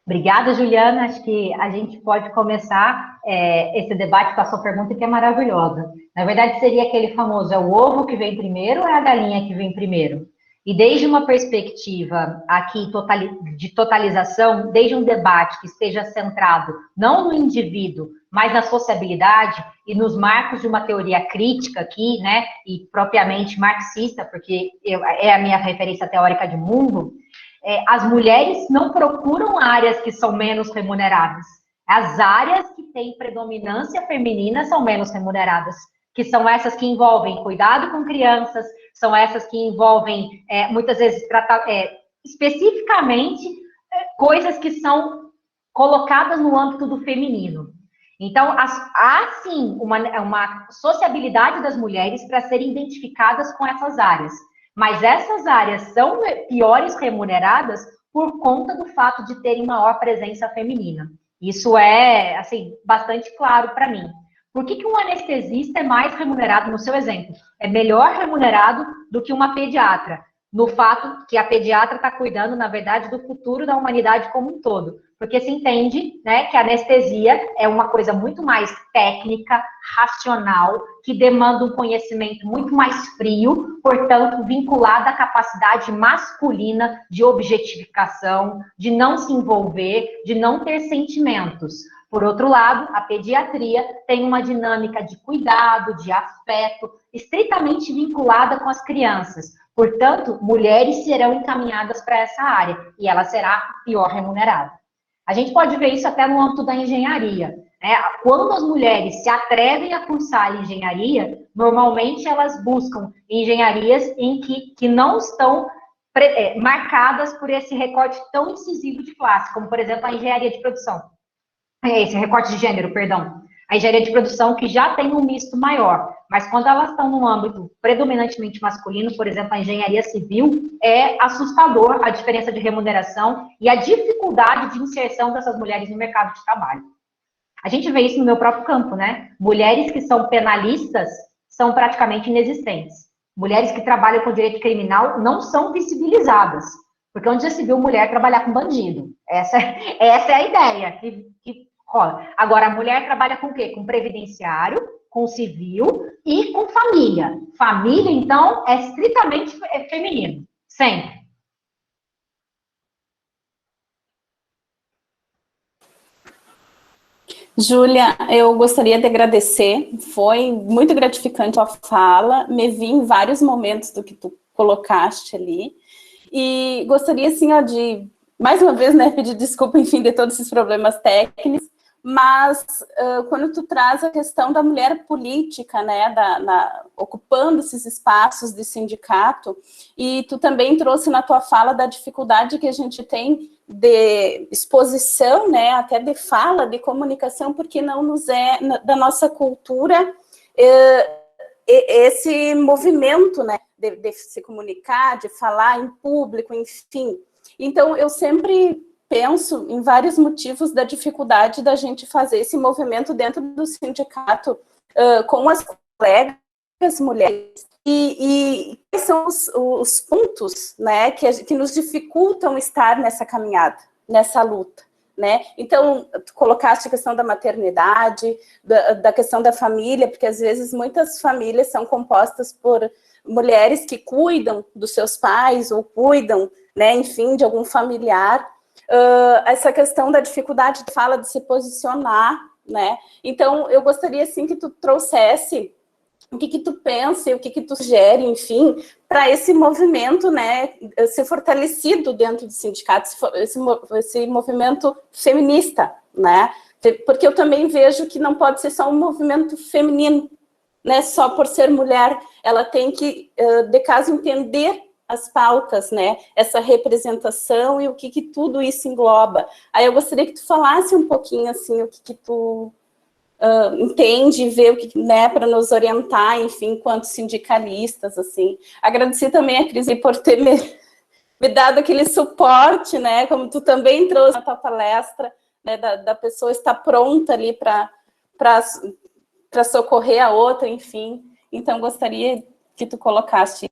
Obrigada, Juliana. Acho que a gente pode começar esse debate com a sua pergunta, que é maravilhosa. Na verdade, seria aquele famoso, é o ovo que vem primeiro ou é a galinha que vem primeiro? E desde uma perspectiva aqui de totalização, desde um debate que esteja centrado não no indivíduo, mas na sociabilidade e nos marcos de uma teoria crítica aqui, né, e propriamente marxista, porque é a minha referência teórica de mundo, as mulheres não procuram áreas que são menos remuneradas. As áreas que têm predominância feminina são menos remuneradas, que são essas que envolvem cuidado com crianças, são essas que envolvem, muitas vezes, especificamente, coisas que são colocadas no âmbito do feminino. Então, há, sim, uma sociabilidade das mulheres para serem identificadas com essas áreas. Mas essas áreas são piores remuneradas por conta do fato de terem maior presença feminina. Isso é, assim, bastante claro para mim. Por que um anestesista é mais remunerado, no seu exemplo? É melhor remunerado do que uma pediatra, no fato que a pediatra está cuidando, na verdade, do futuro da humanidade como um todo. Porque se entende, né, que a anestesia é uma coisa muito mais técnica, racional, que demanda um conhecimento muito mais frio, portanto, vinculado à capacidade masculina de objetificação, de não se envolver, de não ter sentimentos. Por outro lado, a pediatria tem uma dinâmica de cuidado, de afeto, estritamente vinculada com as crianças. Portanto, mulheres serão encaminhadas para essa área e ela será pior remunerada. A gente pode ver isso até no âmbito da engenharia, né? Quando as mulheres se atrevem a cursar engenharia, normalmente elas buscam engenharias em que não estão marcadas por esse recorte tão incisivo de classe, como, por exemplo, a engenharia de produção. Esse recorte de gênero, perdão. A engenharia de produção que já tem um misto maior, mas quando elas estão num âmbito predominantemente masculino, por exemplo, a engenharia civil, é assustador a diferença de remuneração e a dificuldade de inserção dessas mulheres no mercado de trabalho. A gente vê isso no meu próprio campo, né? Mulheres que são penalistas são praticamente inexistentes. Mulheres que trabalham com direito criminal não são visibilizadas, porque onde já se viu mulher trabalhar com bandido? Essa é a ideia que rola. Agora, a mulher trabalha com o quê? Com previdenciário, com civil e com família. Família, então, é estritamente feminino. Sempre. Júlia, eu gostaria de agradecer. Foi muito gratificante a fala. Me vi em vários momentos do que tu colocaste ali. E gostaria, assim, de, mais uma vez, né, pedir desculpa, enfim, de todos esses problemas técnicos, mas quando tu traz a questão da mulher política, né, ocupando esses espaços de sindicato, e tu também trouxe na tua fala da dificuldade que a gente tem de exposição, né, até de fala, de comunicação, porque não nos é da nossa cultura esse movimento, né, de se comunicar, de falar em público, enfim. Então, eu sempre penso em vários motivos da dificuldade da gente fazer esse movimento dentro do sindicato com as colegas mulheres. E quais são os pontos, né, que nos dificultam estar nessa caminhada, nessa luta, né? Então, tu colocaste a questão da maternidade, da questão da família, porque às vezes muitas famílias são compostas por mulheres que cuidam dos seus pais ou cuidam, né, enfim, de algum familiar. Essa questão da dificuldade de fala, de se posicionar, né? Então, eu gostaria, assim, que tu trouxesse o que tu pensa, o que tu sugere, enfim, para esse movimento, né, ser fortalecido dentro do sindicato, esse movimento feminista, né? Porque eu também vejo que não pode ser só um movimento feminino, né, só por ser mulher, ela tem que, de caso, entender as pautas, né, essa representação e o que tudo isso engloba. Aí eu gostaria que tu falasse um pouquinho, assim, o que tu entende, vê o que, né, para nos orientar, enfim, enquanto sindicalistas, assim. Agradecer também a Cris por ter me dado aquele suporte, né, como tu também trouxe na tua palestra, né, da pessoa estar pronta ali para socorrer a outra, enfim. Então, gostaria que tu colocasse.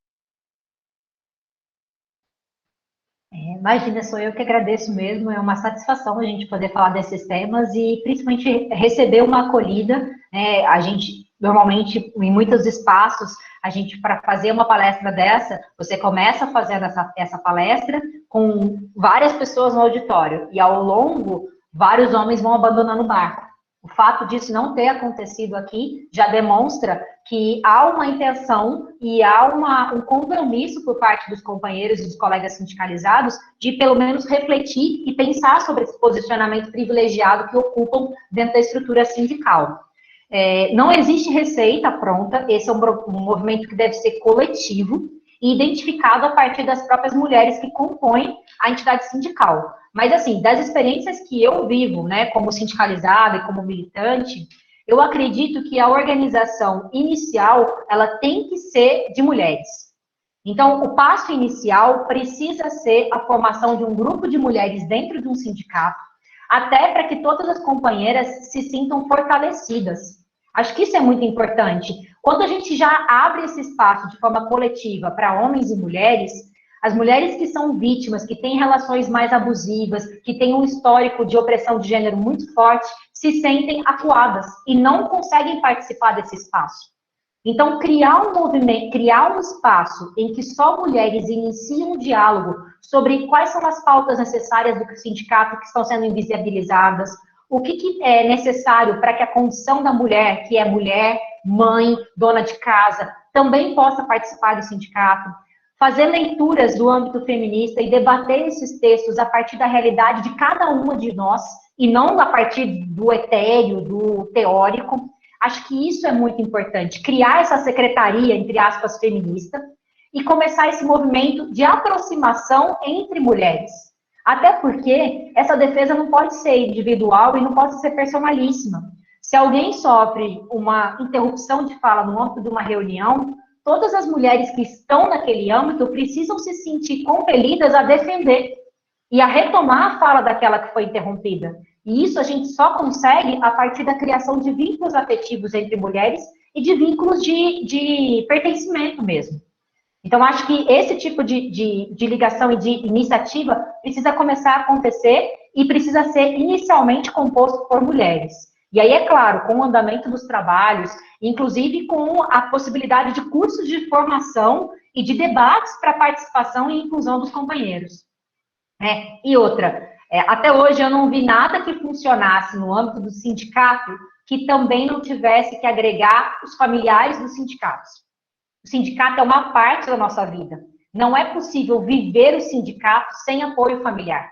Imagina, sou eu que agradeço mesmo, é uma satisfação a gente poder falar desses temas e principalmente receber uma acolhida, né? A gente, normalmente, em muitos espaços, a gente, para fazer uma palestra dessa, você começa fazendo essa palestra com várias pessoas no auditório e ao longo, vários homens vão abandonando o barco. O fato disso não ter acontecido aqui já demonstra que há uma intenção e há um compromisso por parte dos companheiros e dos colegas sindicalizados de, pelo menos, refletir e pensar sobre esse posicionamento privilegiado que ocupam dentro da estrutura sindical. Não existe receita pronta, esse é um movimento que deve ser coletivo e identificado a partir das próprias mulheres que compõem a entidade sindical. Mas, assim, das experiências que eu vivo, né, como sindicalizada e como militante, eu acredito que a organização inicial, ela tem que ser de mulheres. Então, o passo inicial precisa ser a formação de um grupo de mulheres dentro de um sindicato, até para que todas as companheiras se sintam fortalecidas. Acho que isso é muito importante. Quando a gente já abre esse espaço de forma coletiva para homens e mulheres, as mulheres que são vítimas, que têm relações mais abusivas, que têm um histórico de opressão de gênero muito forte, se sentem acuadas e não conseguem participar desse espaço. Então, criar um movimento, criar um espaço em que só mulheres iniciam um diálogo sobre quais são as pautas necessárias do sindicato que estão sendo invisibilizadas, o que é necessário para que a condição da mulher, que é mulher, mãe, dona de casa, também possa participar do sindicato, fazer leituras do âmbito feminista e debater esses textos a partir da realidade de cada uma de nós, e não a partir do etéreo, do teórico. Acho que isso é muito importante, criar essa secretaria, entre aspas, feminista, e começar esse movimento de aproximação entre mulheres. Até porque essa defesa não pode ser individual e não pode ser personalíssima. Se alguém sofre uma interrupção de fala no âmbito de uma reunião, todas as mulheres que estão naquele âmbito precisam se sentir compelidas a defender e a retomar a fala daquela que foi interrompida. E isso a gente só consegue a partir da criação de vínculos afetivos entre mulheres e de vínculos de pertencimento mesmo. Então, acho que esse tipo de ligação e de iniciativa precisa começar a acontecer e precisa ser inicialmente composto por mulheres. E aí, é claro, com o andamento dos trabalhos, inclusive com a possibilidade de cursos de formação e de debates para participação e inclusão dos companheiros. E outra, até hoje eu não vi nada que funcionasse no âmbito do sindicato que também não tivesse que agregar os familiares dos sindicatos. O sindicato é uma parte da nossa vida. Não é possível viver o sindicato sem apoio familiar.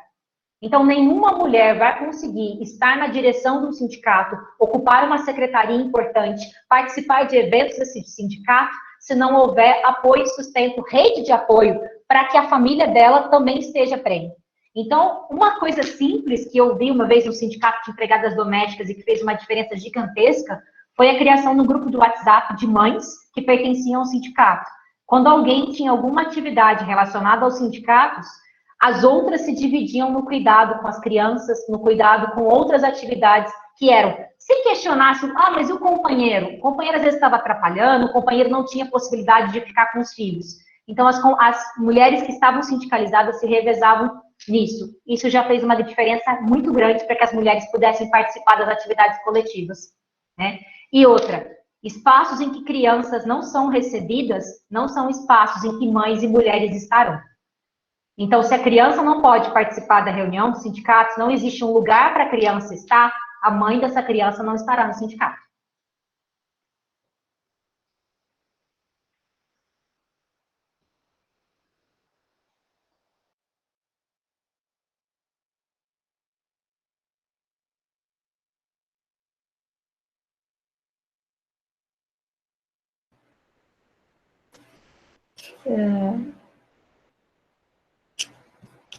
Então, nenhuma mulher vai conseguir estar na direção de um sindicato, ocupar uma secretaria importante, participar de eventos desse sindicato, se não houver apoio e sustento, rede de apoio, para que a família dela também esteja prenha. Então, uma coisa simples que eu vi uma vez no Sindicato de Empregadas Domésticas e que fez uma diferença gigantesca foi a criação do grupo do WhatsApp de mães que pertenciam ao sindicato. Quando alguém tinha alguma atividade relacionada aos sindicatos, as outras se dividiam no cuidado com as crianças, no cuidado com outras atividades que eram, se questionasse, mas e o companheiro? O companheiro às vezes estava atrapalhando, o companheiro não tinha possibilidade de ficar com os filhos. Então, as mulheres que estavam sindicalizadas se revezavam nisso. Isso já fez uma diferença muito grande para que as mulheres pudessem participar das atividades coletivas, né? E outra, espaços em que crianças não são recebidas, não são espaços em que mães e mulheres estarão. Então, se a criança não pode participar da reunião dos sindicatos, não existe um lugar para a criança estar, a mãe dessa criança não estará no sindicato.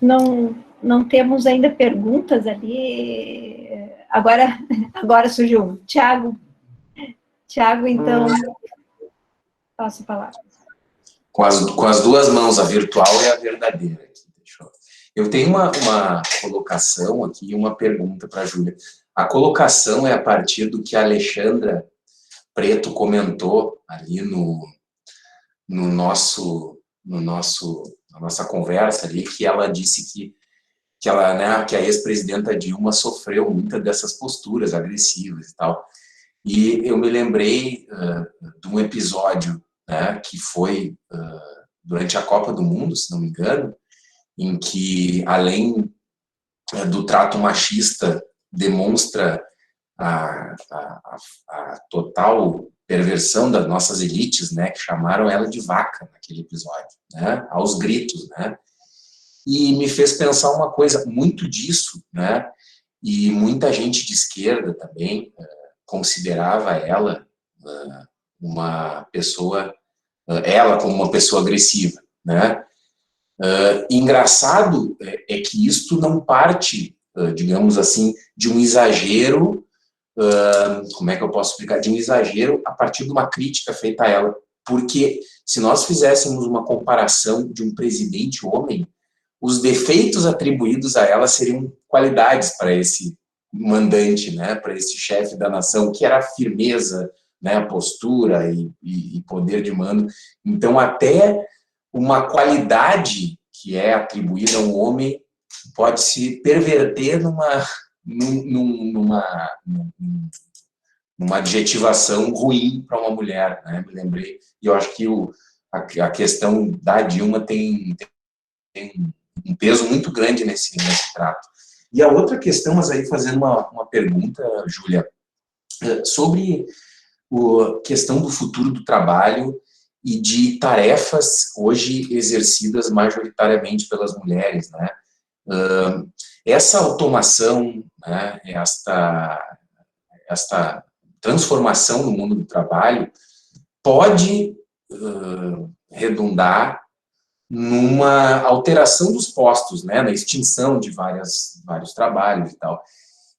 Não temos ainda perguntas ali. Agora surgiu um. Tiago, então, passo a palavra. Com as duas mãos, a virtual e a verdadeira. Eu tenho uma colocação aqui e uma pergunta para a Júlia. A colocação é a partir do que a Alexandra Preto comentou ali na nossa conversa ali, que ela disse que a ex-presidenta Dilma sofreu muitas dessas posturas agressivas e tal. E eu me lembrei de um episódio, né, que foi durante a Copa do Mundo, se não me engano, em que, além do trato machista, demonstra a total perversão das nossas elites, né, que chamaram ela de vaca naquele episódio, né, aos gritos, né, e me fez pensar uma coisa, muito disso, né, e muita gente de esquerda também considerava ela uma pessoa, ela como uma pessoa agressiva, né. Engraçado é que isto não parte, digamos assim, de um exagero, como é que eu posso explicar? De um exagero a partir de uma crítica feita a ela. Porque se nós fizéssemos uma comparação de um presidente homem, os defeitos atribuídos a ela seriam qualidades para esse mandante, né, para esse chefe da nação, que era a firmeza, né, a postura e poder de mando. Então, até uma qualidade que é atribuída a um homem pode se perverter numa adjetivação ruim para uma mulher, né? Me lembrei, e eu acho que a questão da Dilma tem um peso muito grande nesse trato. E a outra questão, mas aí fazendo uma pergunta, Júlia, sobre a questão do futuro do trabalho e de tarefas hoje exercidas majoritariamente pelas mulheres, né? Essa automação, né, esta transformação no mundo do trabalho pode redundar numa alteração dos postos, né, na extinção de vários trabalhos e tal.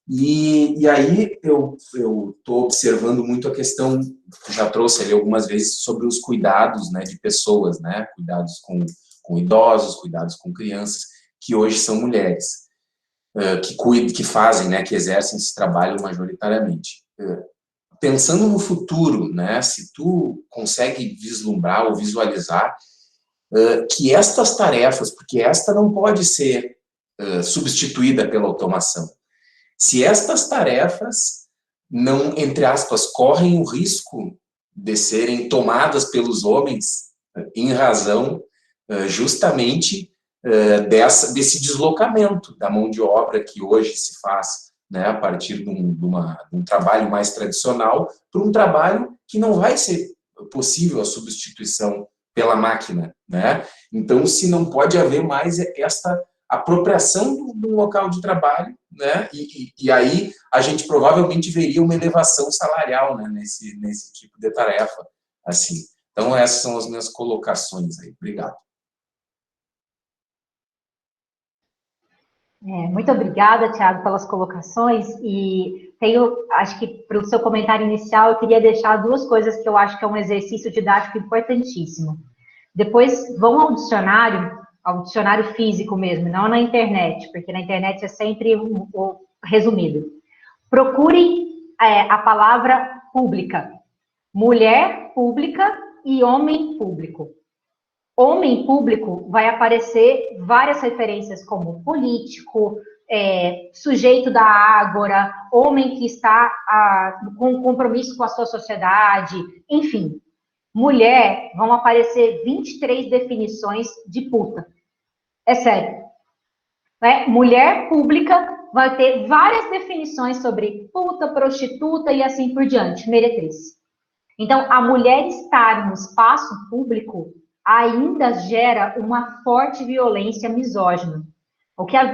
E aí eu estou observando muito a questão, que já trouxe ali algumas vezes, sobre os cuidados, né, de pessoas, né, cuidados com idosos, cuidados com crianças, que hoje são mulheres, que fazem, né, que exercem esse trabalho majoritariamente. Pensando no futuro, né, se tu consegue vislumbrar ou visualizar que estas tarefas, porque esta não pode ser substituída pela automação, se estas tarefas não, entre aspas, correm o risco de serem tomadas pelos homens em razão justamente desse deslocamento da mão de obra que hoje se faz, né, a partir de um trabalho mais tradicional para um trabalho que não vai ser possível a substituição pela máquina, né? Então, se não pode haver mais esta apropriação do local de trabalho, né? E aí a gente provavelmente veria uma elevação salarial, né, nesse tipo de tarefa, assim. Então, essas são as minhas colocações aí. Obrigado. Muito obrigada, Thiago, pelas colocações, e acho que para o seu comentário inicial, eu queria deixar duas coisas que eu acho que é um exercício didático importantíssimo. Depois, vão ao dicionário físico mesmo, não na internet, porque na internet é sempre resumido. Procurem a palavra pública, mulher pública e homem público. Homem público vai aparecer várias referências como político, sujeito da ágora, homem que está com compromisso com a sua sociedade, enfim. Mulher, vão aparecer 23 definições de puta. É sério. Mulher pública vai ter várias definições sobre puta, prostituta e assim por diante, meretriz. Então, a mulher estar no espaço público ainda gera uma forte violência misógina. O que a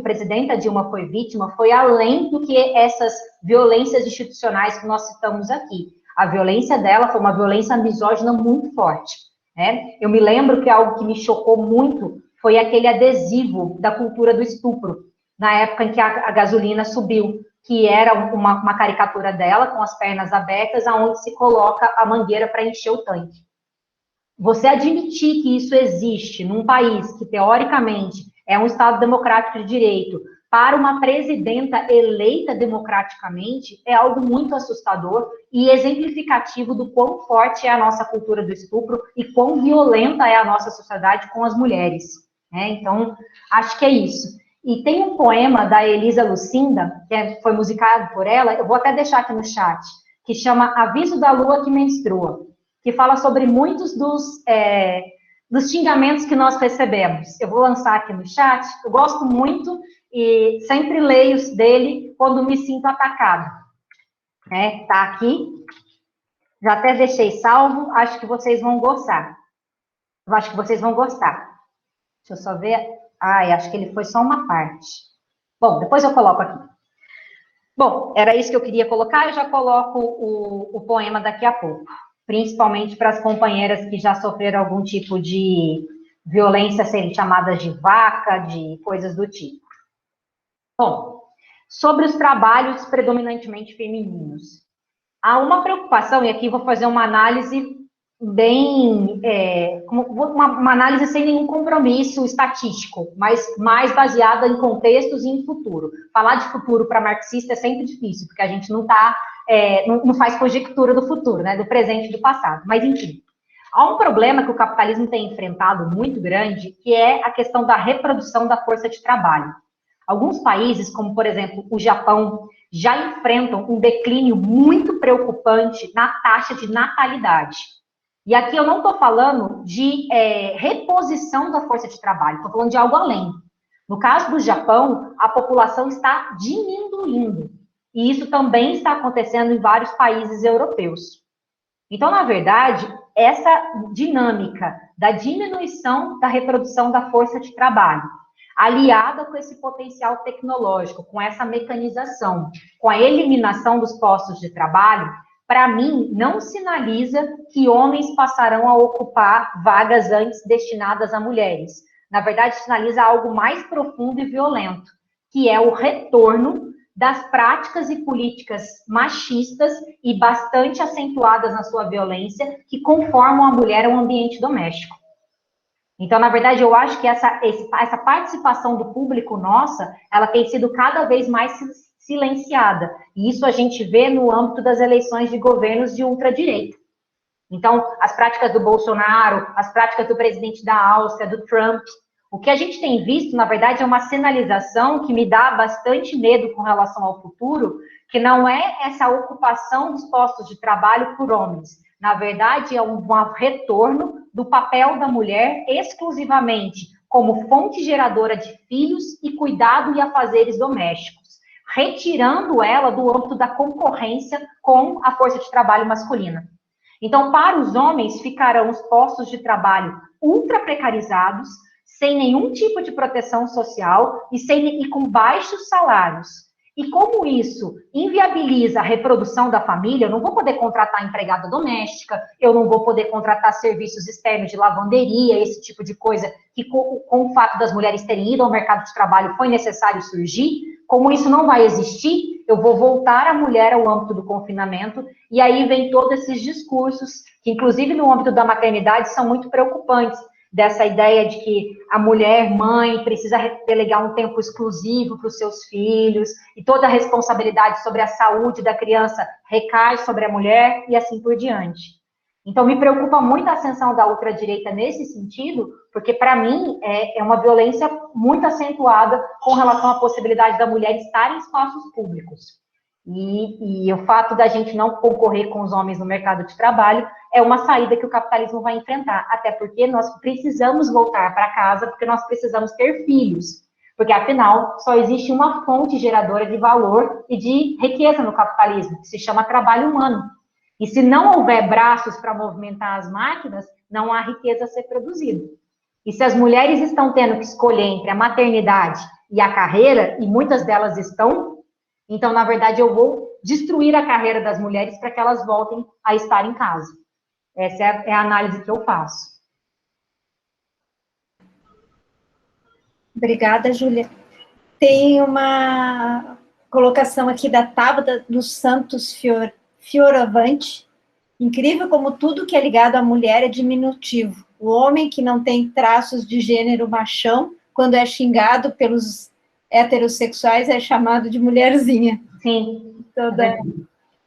presidenta Dilma foi vítima foi além do que essas violências institucionais que nós citamos aqui. A violência dela foi uma violência misógina muito forte. né? Eu me lembro que algo que me chocou muito foi aquele adesivo da cultura do estupro, na época em que a gasolina subiu, que era uma caricatura dela, com as pernas abertas, aonde se coloca a mangueira para encher o tanque. Você admitir que isso existe num país que, teoricamente, é um Estado democrático de direito, para uma presidenta eleita democraticamente, é algo muito assustador e exemplificativo do quão forte é a nossa cultura do estupro e quão violenta é a nossa sociedade com as mulheres, né? Então, acho que é isso. E tem um poema da Elisa Lucinda, que foi musicado por ela, eu vou até deixar aqui no chat, que chama Aviso da Lua que Menstrua, que fala sobre muitos dos xingamentos que nós recebemos. Eu vou lançar aqui no chat, eu gosto muito e sempre leio dele quando me sinto atacado. Tá aqui, já até deixei salvo, acho que vocês vão gostar. Eu acho que vocês vão gostar. Deixa eu só ver. Ai, acho que ele foi só uma parte. Bom, depois eu coloco aqui. Bom, era isso que eu queria colocar, eu já coloco o poema daqui a pouco. Principalmente para as companheiras que já sofreram algum tipo de violência, serem chamadas de vaca, de coisas do tipo. Bom, sobre os trabalhos predominantemente femininos. Há uma preocupação, e aqui vou fazer uma análise bem, uma análise sem nenhum compromisso estatístico, mas mais baseada em contextos e em futuro. Falar de futuro para marxista é sempre difícil, porque a gente não faz conjectura do futuro, né, do presente e do passado, mas enfim. Há um problema que o capitalismo tem enfrentado muito grande, que é a questão da reprodução da força de trabalho. Alguns países, como por exemplo o Japão, já enfrentam um declínio muito preocupante na taxa de natalidade. E aqui eu não estou falando de reposição da força de trabalho, estou falando de algo além. No caso do Japão, a população está diminuindo. E isso também está acontecendo em vários países europeus. Então, na verdade, essa dinâmica da diminuição da reprodução da força de trabalho, aliada com esse potencial tecnológico, com essa mecanização, com a eliminação dos postos de trabalho, para mim, não sinaliza que homens passarão a ocupar vagas antes destinadas a mulheres. Na verdade, sinaliza algo mais profundo e violento, que é o retorno das práticas e políticas machistas e bastante acentuadas na sua violência, que conformam a mulher ao ambiente doméstico. Então, na verdade, eu acho que essa participação do público nossa, ela tem sido cada vez mais silenciada. E isso a gente vê no âmbito das eleições de governos de ultradireita. Então, as práticas do Bolsonaro, as práticas do presidente da Áustria, do Trump, o que a gente tem visto, na verdade, é uma sinalização que me dá bastante medo com relação ao futuro, que não é essa ocupação dos postos de trabalho por homens. Na verdade, é um retorno do papel da mulher exclusivamente como fonte geradora de filhos e cuidado e afazeres domésticos, retirando ela do âmbito da concorrência com a força de trabalho masculina. Então, para os homens, ficarão os postos de trabalho ultra precarizados, sem nenhum tipo de proteção social e com baixos salários. E como isso inviabiliza a reprodução da família, eu não vou poder contratar empregada doméstica, eu não vou poder contratar serviços externos de lavanderia, esse tipo de coisa que com o fato das mulheres terem ido ao mercado de trabalho foi necessário surgir. Como isso não vai existir, eu vou voltar a mulher ao âmbito do confinamento, e aí vem todos esses discursos, que inclusive no âmbito da maternidade são muito preocupantes, dessa ideia de que a mulher, mãe, precisa delegar um tempo exclusivo para os seus filhos, e toda a responsabilidade sobre a saúde da criança recai sobre a mulher, e assim por diante. Então, me preocupa muito a ascensão da ultradireita nesse sentido, porque, para mim, é uma violência muito acentuada com relação à possibilidade da mulher estar em espaços públicos. E o fato da gente não concorrer com os homens no mercado de trabalho é uma saída que o capitalismo vai enfrentar, até porque nós precisamos voltar para casa, porque nós precisamos ter filhos, porque, afinal, só existe uma fonte geradora de valor e de riqueza no capitalismo, que se chama trabalho humano. E se não houver braços para movimentar as máquinas, não há riqueza a ser produzida. E se as mulheres estão tendo que escolher entre a maternidade e a carreira, e muitas delas estão, então, na verdade, eu vou destruir a carreira das mulheres para que elas voltem a estar em casa. Essa é a análise que eu faço. Obrigada, Júlia. Tem uma colocação aqui da Tabata dos Santos Fioravante. Incrível como tudo que é ligado à mulher é diminutivo. O homem que não tem traços de gênero machão, quando é xingado pelos heterossexuais, é chamado de mulherzinha. Sim.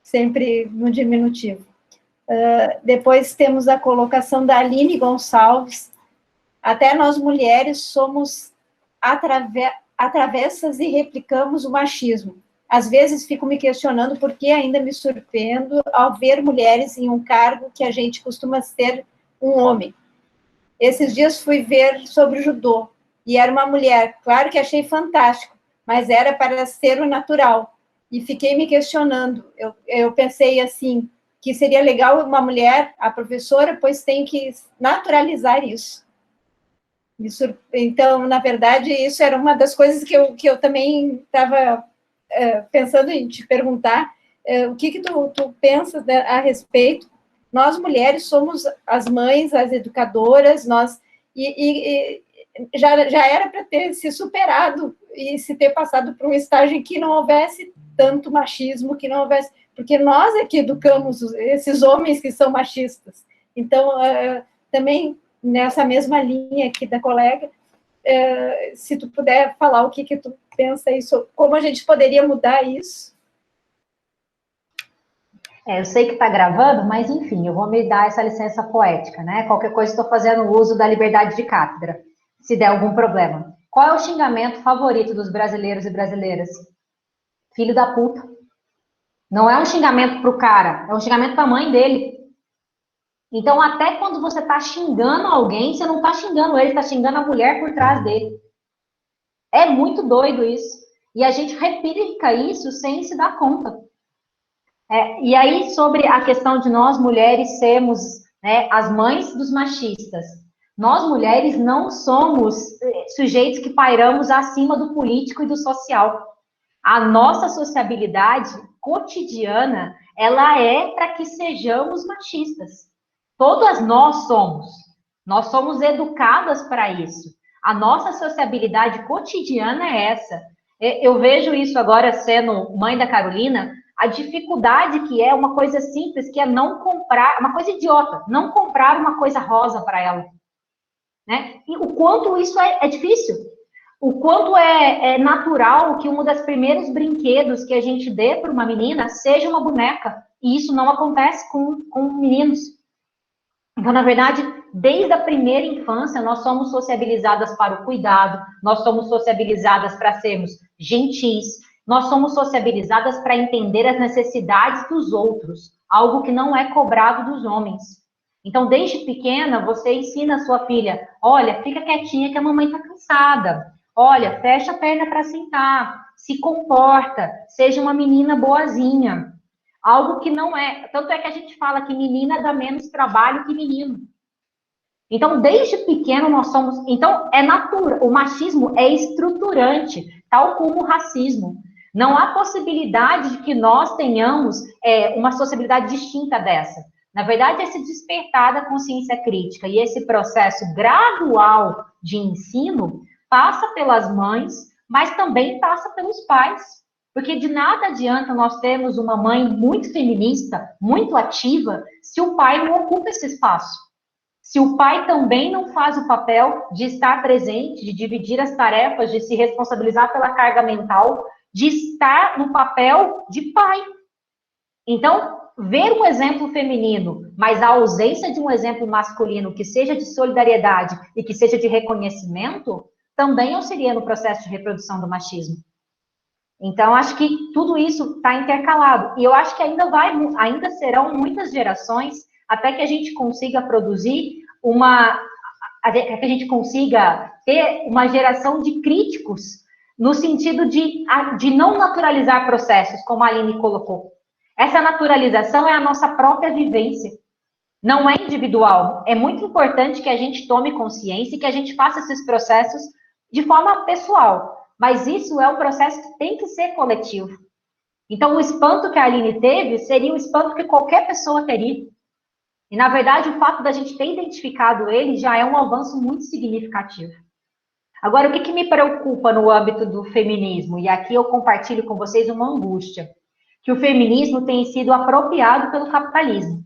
Sempre no diminutivo. Depois temos a colocação da Aline Gonçalves. Até nós mulheres somos atravessas e replicamos o machismo. Às vezes fico me questionando por que ainda me surpreendo ao ver mulheres em um cargo que a gente costuma ser um homem. Esses dias fui ver sobre o judô, e era uma mulher. Claro que achei fantástico, mas era para ser o natural. E fiquei me questionando. Eu pensei assim, que seria legal uma mulher, a professora, pois tem que naturalizar isso. Então, na verdade, isso era uma das coisas que eu também estava pensando em te perguntar. O que tu pensa a respeito? Nós, mulheres, somos as mães, as educadoras, já era para ter se superado e se ter passado por um estágio em que não houvesse tanto machismo, que não houvesse... Porque nós é que educamos esses homens que são machistas. Então, também, nessa mesma linha aqui da colega, se tu puder falar o que tu pensa isso, como a gente poderia mudar isso. Eu sei que está gravando, mas enfim, eu vou me dar essa licença poética, né? Qualquer coisa estou fazendo uso da liberdade de cátedra, se der algum problema. Qual é o xingamento favorito dos brasileiros e brasileiras? Filho da puta. Não é um xingamento pro cara, é um xingamento pra mãe dele. Então, até quando você está xingando alguém, você não está xingando ele, está xingando a mulher por trás dele. É muito doido isso. E a gente replica isso sem se dar conta. E aí, sobre a questão de nós, mulheres, sermos, né, as mães dos machistas. Nós, mulheres, não somos sujeitos que pairamos acima do político e do social. A nossa sociabilidade cotidiana, ela é para que sejamos machistas. Todas nós somos. Nós somos educadas para isso. A nossa sociabilidade cotidiana é essa. Eu vejo isso agora sendo mãe da Carolina, a dificuldade que é uma coisa simples, que é não comprar, uma coisa idiota, não comprar uma coisa rosa para ela. Né? E o quanto isso é difícil. O quanto é natural que um dos primeiros brinquedos que a gente dê para uma menina seja uma boneca. E isso não acontece com meninos. Então, na verdade, desde a primeira infância, nós somos sociabilizadas para o cuidado, nós somos sociabilizadas para sermos gentis, nós somos sociabilizadas para entender as necessidades dos outros, algo que não é cobrado dos homens. Então, desde pequena, você ensina a sua filha, olha, fica quietinha que a mamãe está cansada, olha, fecha a perna para sentar, se comporta, seja uma menina boazinha. Algo que não é, tanto é que a gente fala que menina dá menos trabalho que menino. Então, desde pequeno nós somos, então é natural, o machismo é estruturante, tal como o racismo. Não há possibilidade de que nós tenhamos uma sociabilidade distinta dessa. Na verdade, é se despertar da consciência crítica e esse processo gradual de ensino passa pelas mães, mas também passa pelos pais. Porque de nada adianta nós termos uma mãe muito feminista, muito ativa, se o pai não ocupa esse espaço. Se o pai também não faz o papel de estar presente, de dividir as tarefas, de se responsabilizar pela carga mental, de estar no papel de pai. Então, ver um exemplo feminino, mas a ausência de um exemplo masculino que seja de solidariedade e que seja de reconhecimento, também auxilia no processo de reprodução do machismo. Então, acho que tudo isso está intercalado. E eu acho que ainda serão muitas gerações até que a gente consiga produzir que a gente consiga ter uma geração de críticos no sentido de não naturalizar processos, como a Aline colocou. Essa naturalização é a nossa própria vivência. Não é individual. É muito importante que a gente tome consciência e que a gente faça esses processos de forma pessoal. Mas isso é um processo que tem que ser coletivo. Então, o espanto que a Aline teve seria o espanto que qualquer pessoa teria. E, na verdade, o fato da gente ter identificado ele já é um avanço muito significativo. Agora, o que me preocupa no âmbito do feminismo? E aqui eu compartilho com vocês uma angústia, que o feminismo tem sido apropriado pelo capitalismo.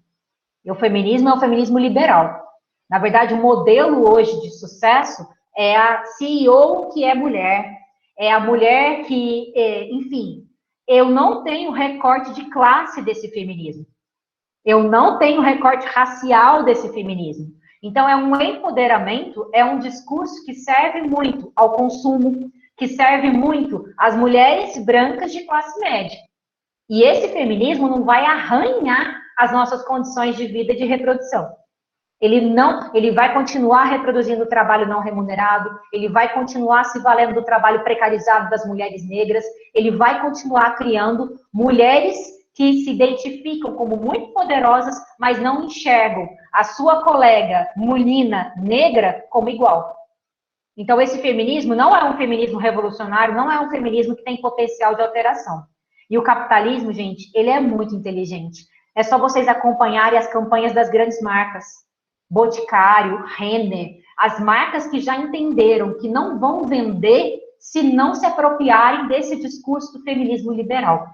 E o feminismo é um feminismo liberal. Na verdade, o modelo hoje de sucesso é a CEO que é mulher, é a mulher que, enfim, eu não tenho recorte de classe desse feminismo. Eu não tenho recorte racial desse feminismo. Então, é um empoderamento, é um discurso que serve muito ao consumo, que serve muito às mulheres brancas de classe média. E esse feminismo não vai arranhar as nossas condições de vida e de reprodução. Ele vai continuar reproduzindo o trabalho não remunerado, ele vai continuar se valendo do trabalho precarizado das mulheres negras, ele vai continuar criando mulheres que se identificam como muito poderosas, mas não enxergam a sua colega menina negra como igual. Então, esse feminismo não é um feminismo revolucionário, não é um feminismo que tem potencial de alteração. E o capitalismo, gente, ele é muito inteligente. É só vocês acompanharem as campanhas das grandes marcas. Boticário, Renner, as marcas que já entenderam que não vão vender se não se apropriarem desse discurso do feminismo liberal.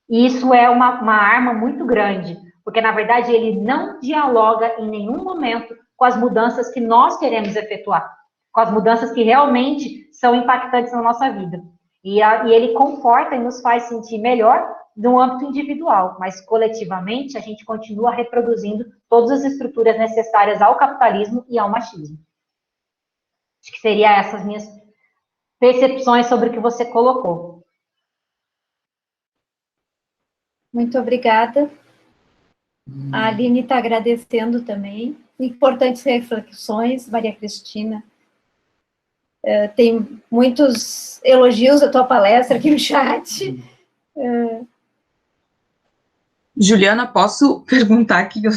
E isso é uma arma muito grande, porque, na verdade, ele não dialoga em nenhum momento com as mudanças que nós queremos efetuar, com as mudanças que realmente são impactantes na nossa vida. E ele conforta e nos faz sentir melhor no âmbito individual, mas coletivamente a gente continua reproduzindo todas as estruturas necessárias ao capitalismo e ao machismo. Acho que seriam essas minhas percepções sobre o que você colocou. Muito obrigada. A Aline está agradecendo também. Importantes reflexões, Maria Cristina. Tem muitos elogios à tua palestra aqui no chat. Juliana, posso perguntar aqui? Eu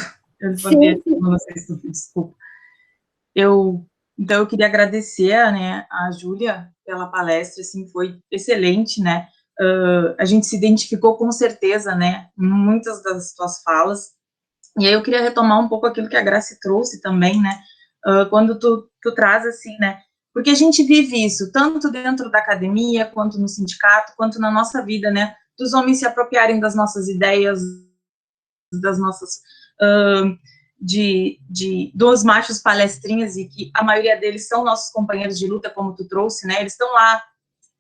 Sim. não sei se desculpa. Então, eu queria agradecer, né, a Júlia pela palestra, assim, foi excelente, né? A gente se identificou com certeza, né, em muitas das tuas falas. E aí eu queria retomar um pouco aquilo que a Grace trouxe também, né? Quando tu traz, assim, né? Porque a gente vive isso, tanto dentro da academia, quanto no sindicato, quanto na nossa vida, né? Dos homens se apropriarem das nossas ideias, das nossas... dos machos palestrinhas, e que a maioria deles são nossos companheiros de luta, como tu trouxe, né? Eles estão lá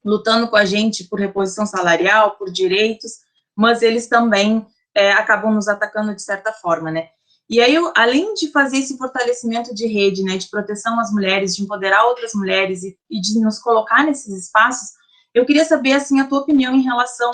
lutando com a gente por reposição salarial, por direitos, mas eles também acabam nos atacando de certa forma, né? E aí, além de fazer esse fortalecimento de rede, né, de proteção às mulheres, de empoderar outras mulheres e de nos colocar nesses espaços, eu queria saber, assim, a tua opinião em relação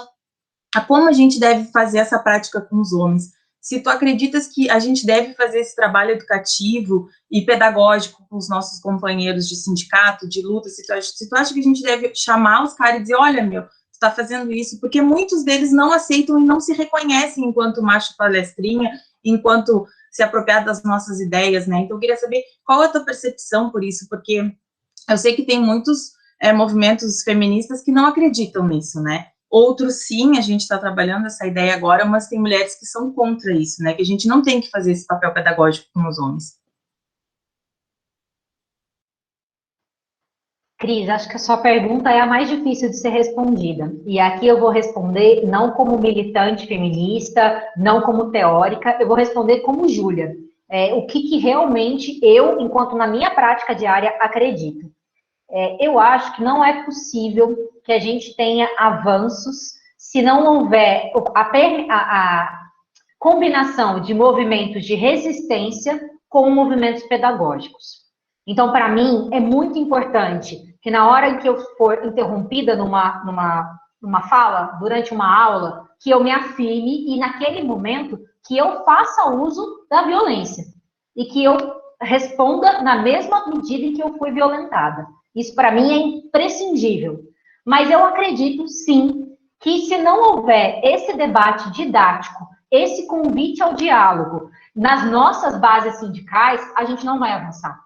a como a gente deve fazer essa prática com os homens. Se tu acreditas que a gente deve fazer esse trabalho educativo e pedagógico com os nossos companheiros de sindicato, de luta, se tu acha que a gente deve chamar os caras e dizer, olha, meu, tu tá fazendo isso, porque muitos deles não aceitam e não se reconhecem enquanto macho palestrinha, enquanto se apropriar das nossas ideias, né? Então, eu queria saber qual é a tua percepção por isso, porque eu sei que tem muitos movimentos feministas que não acreditam nisso, né? Outros, sim, a gente está trabalhando essa ideia agora, mas tem mulheres que são contra isso, né? Que a gente não tem que fazer esse papel pedagógico com os homens. Cris, acho que a sua pergunta é a mais difícil de ser respondida. E aqui eu vou responder não como militante feminista, não como teórica, eu vou responder como Júlia. O que realmente eu, enquanto na minha prática diária, acredito. Eu acho que não é possível que a gente tenha avanços se não houver a combinação de movimentos de resistência com movimentos pedagógicos. Então, para mim, é muito importante que na hora em que eu for interrompida numa fala, durante uma aula, que eu me afirme e naquele momento que eu faça uso da violência e que eu responda na mesma medida em que eu fui violentada. Isso, para mim, é imprescindível. Mas eu acredito, sim, que se não houver esse debate didático, esse convite ao diálogo nas nossas bases sindicais, a gente não vai avançar.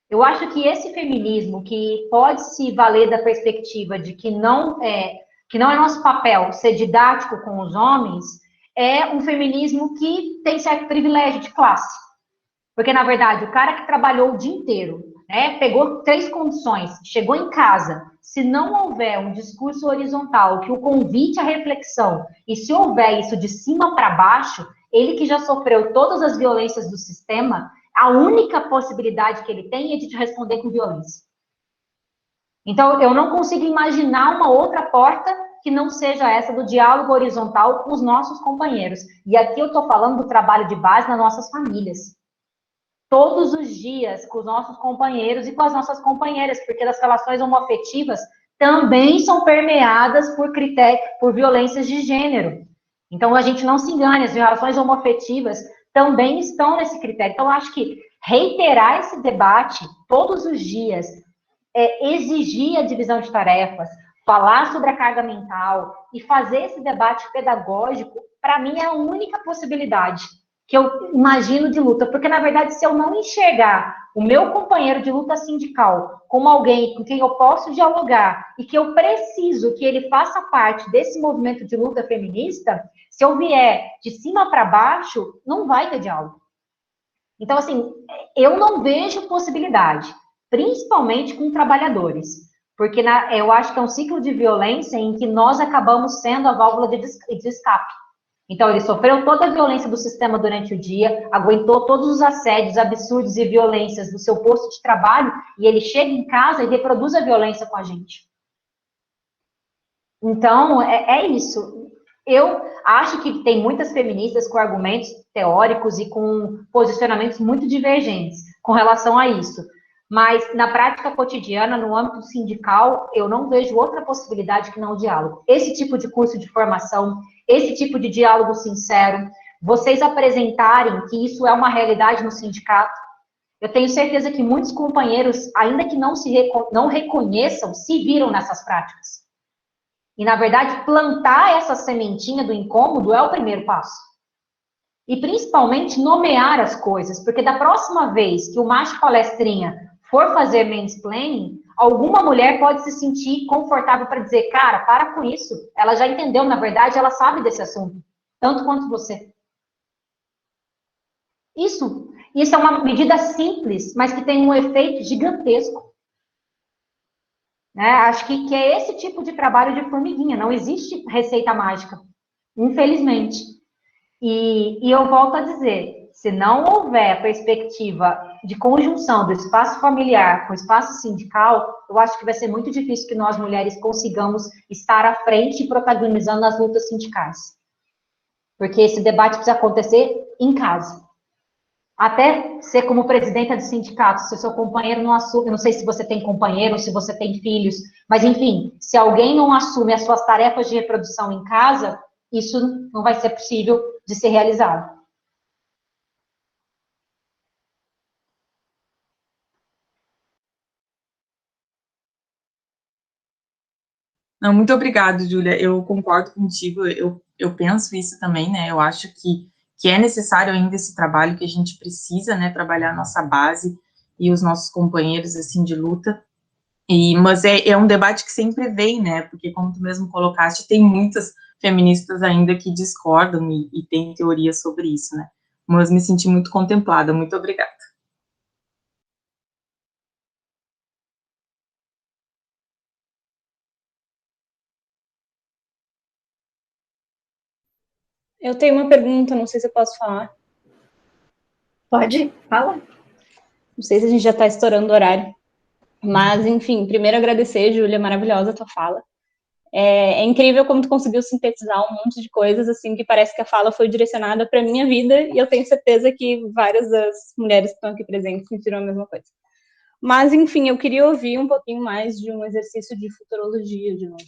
Eu acho que esse feminismo que pode se valer da perspectiva de que não é nosso papel ser didático com os homens, é um feminismo que tem certo privilégio de classe. Porque, na verdade, o cara que trabalhou o dia inteiro, né, pegou 3 condições, chegou em casa, se não houver um discurso horizontal que o convite à reflexão, e se houver isso de cima para baixo, ele que já sofreu todas as violências do sistema, a única possibilidade que ele tem é de te responder com violência. Então, eu não consigo imaginar uma outra porta que não seja essa do diálogo horizontal com os nossos companheiros. E aqui eu estou falando do trabalho de base nas nossas famílias. Todos os dias com os nossos companheiros e com as nossas companheiras, porque as relações homoafetivas também são permeadas por por violências de gênero. Então, a gente não se engane, as relações homoafetivas também estão nesse critério. Então, eu acho que reiterar esse debate todos os dias, exigir a divisão de tarefas, falar sobre a carga mental e fazer esse debate pedagógico, para mim, é a única possibilidade que eu imagino de luta, porque, na verdade, se eu não enxergar o meu companheiro de luta sindical como alguém com quem eu posso dialogar e que eu preciso que ele faça parte desse movimento de luta feminista, se eu vier de cima para baixo, não vai ter diálogo. Então, assim, eu não vejo possibilidade, principalmente com trabalhadores, porque eu acho que é um ciclo de violência em que nós acabamos sendo a válvula de escape. Então, ele sofreu toda a violência do sistema durante o dia, aguentou todos os assédios, absurdos e violências do seu posto de trabalho, e ele chega em casa e reproduz a violência com a gente. Então, é isso. Eu acho que tem muitas feministas com argumentos teóricos e com posicionamentos muito divergentes com relação a isso. Mas, na prática cotidiana, no âmbito sindical, eu não vejo outra possibilidade que não o diálogo. Esse tipo de curso de formação, esse tipo de diálogo sincero, vocês apresentarem que isso é uma realidade no sindicato, eu tenho certeza que muitos companheiros, ainda que não reconheçam, se viram nessas práticas. E, na verdade, plantar essa sementinha do incômodo é o primeiro passo. E, principalmente, nomear as coisas, porque da próxima vez que o macho palestrinha for fazer mansplaining, alguma mulher pode se sentir confortável para dizer, cara, para com isso. Ela já entendeu, na verdade, ela sabe desse assunto, tanto quanto você. Isso é uma medida simples, mas que tem um efeito gigantesco. Né? Acho que é esse tipo de trabalho de formiguinha, não existe receita mágica, infelizmente. E eu volto a dizer, se não houver perspectiva de conjunção do espaço familiar com o espaço sindical, eu acho que vai ser muito difícil que nós, mulheres, consigamos estar à frente e protagonizando as lutas sindicais. Porque esse debate precisa acontecer em casa. Até ser como presidenta de sindicato, se o seu companheiro não assume, não sei se você tem companheiro, se você tem filhos, mas enfim, se alguém não assume as suas tarefas de reprodução em casa, isso não vai ser possível de ser realizado. Não, muito obrigada, Júlia. Eu concordo contigo, eu penso isso também, né? Eu acho que é necessário ainda esse trabalho, que a gente precisa, né, trabalhar a nossa base e os nossos companheiros, assim, de luta. Mas é um debate que sempre vem, né? Porque, como tu mesmo colocaste, tem muitas feministas ainda que discordam e têm teorias sobre isso, né? Mas me senti muito contemplada. Muito obrigada. Eu tenho uma pergunta, não sei se eu posso falar. Pode, fala. Não sei se a gente já está estourando o horário. Mas, enfim, primeiro agradecer, Júlia, maravilhosa a tua fala. É incrível como tu conseguiu sintetizar um monte de coisas, assim, que parece que a fala foi direcionada para a minha vida, e eu tenho certeza que várias das mulheres que estão aqui presentes sentiram a mesma coisa. Mas, enfim, eu queria ouvir um pouquinho mais de um exercício de futurologia de novo.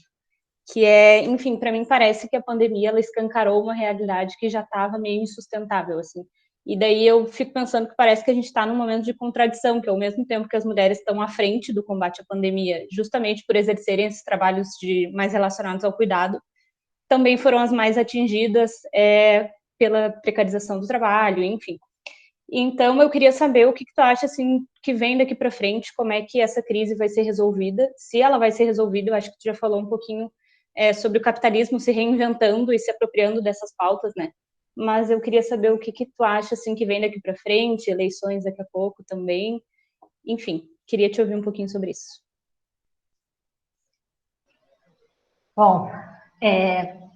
Que é, enfim, para mim parece que a pandemia, ela escancarou uma realidade que já estava meio insustentável, assim. E daí eu fico pensando que parece que a gente está num momento de contradição, que ao mesmo tempo que as mulheres estão à frente do combate à pandemia, justamente por exercerem esses trabalhos mais relacionados ao cuidado, também foram as mais atingidas pela precarização do trabalho, enfim. Então, eu queria saber o que tu acha, assim, que vem daqui para frente, como é que essa crise vai ser resolvida, se ela vai ser resolvida. Eu acho que tu já falou um pouquinho sobre o capitalismo se reinventando e se apropriando dessas pautas, né? Mas eu queria saber o que tu acha, assim, que vem daqui para frente, eleições daqui a pouco também, enfim, queria te ouvir um pouquinho sobre isso. Bom,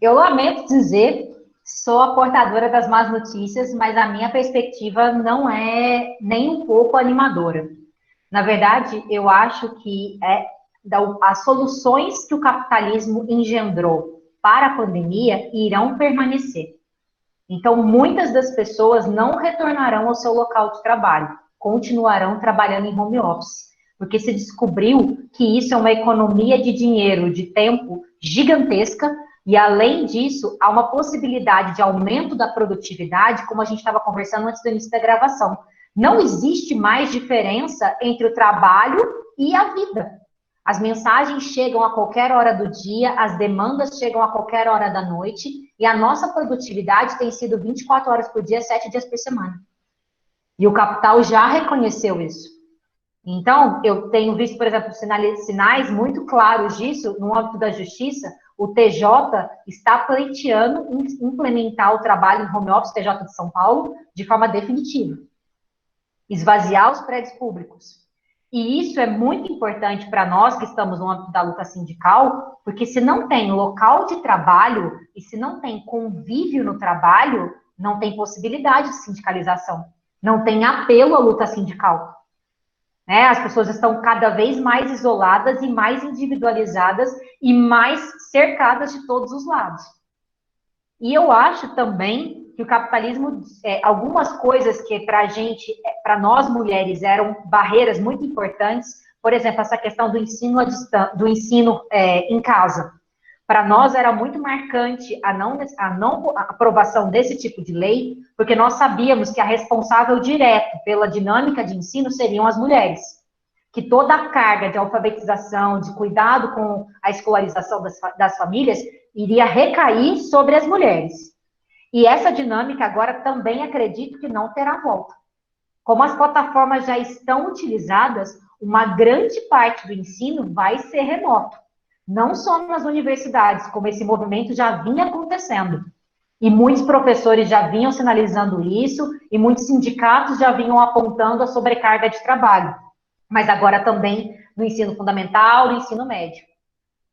eu lamento dizer, sou a portadora das más notícias, mas a minha perspectiva não é nem um pouco animadora. Na verdade, eu acho que as soluções que o capitalismo engendrou para a pandemia irão permanecer. Então, muitas das pessoas não retornarão ao seu local de trabalho, continuarão trabalhando em home office, porque se descobriu que isso é uma economia de dinheiro, de tempo gigantesca, e além disso, há uma possibilidade de aumento da produtividade, como a gente estava conversando antes do início da gravação. Não existe mais diferença entre o trabalho e a vida. As mensagens chegam a qualquer hora do dia, as demandas chegam a qualquer hora da noite, e a nossa produtividade tem sido 24 horas por dia, 7 dias por semana. E o capital já reconheceu isso. Então, eu tenho visto, por exemplo, sinais muito claros disso no âmbito da justiça. O TJ está pleiteando implementar o trabalho em home office, TJ de São Paulo, de forma definitiva. Esvaziar os prédios públicos. E isso é muito importante para nós que estamos no âmbito da luta sindical, porque se não tem local de trabalho e se não tem convívio no trabalho, não tem possibilidade de sindicalização, não tem apelo à luta sindical. As pessoas estão cada vez mais isoladas e mais individualizadas e mais cercadas de todos os lados. E eu acho também que o capitalismo, algumas coisas que para nós mulheres, eram barreiras muito importantes, por exemplo, essa questão do ensino em casa. Para nós era muito marcante a não aprovação desse tipo de lei, porque nós sabíamos que a responsável direto pela dinâmica de ensino seriam as mulheres, que toda a carga de alfabetização, de cuidado com a escolarização das famílias, iria recair sobre as mulheres. E essa dinâmica agora também acredito que não terá volta. Como as plataformas já estão utilizadas, uma grande parte do ensino vai ser remoto. Não só nas universidades, como esse movimento já vinha acontecendo. E muitos professores já vinham sinalizando isso, e muitos sindicatos já vinham apontando a sobrecarga de trabalho. Mas agora também no ensino fundamental, no ensino médio.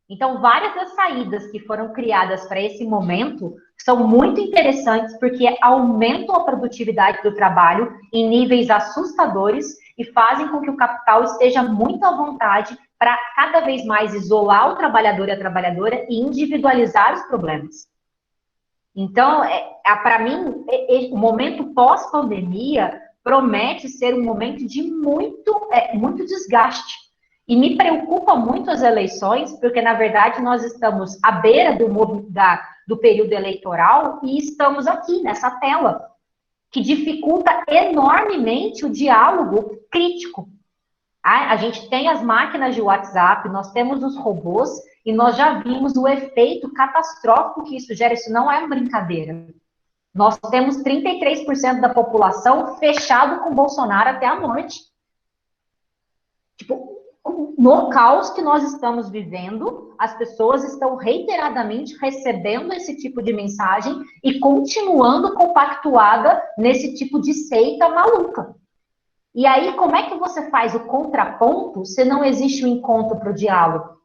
Então, várias das saídas que foram criadas para esse momento são muito interessantes, porque aumentam a produtividade do trabalho em níveis assustadores e fazem com que o capital esteja muito à vontade para cada vez mais isolar o trabalhador e a trabalhadora e individualizar os problemas. Então, para mim, o momento pós-pandemia promete ser um momento de muito desgaste. E me preocupa muito as eleições, porque, na verdade, nós estamos à beira do período eleitoral e estamos aqui, nessa tela, que dificulta enormemente o diálogo crítico. A gente tem as máquinas de WhatsApp, nós temos os robôs, e nós já vimos o efeito catastrófico que isso gera. Isso não é uma brincadeira. Nós temos 33% da população fechado com Bolsonaro até a morte. No caos que nós estamos vivendo, as pessoas estão reiteradamente recebendo esse tipo de mensagem e continuando compactuada nesse tipo de seita maluca. E aí, como é que você faz o contraponto se não existe um encontro para o diálogo?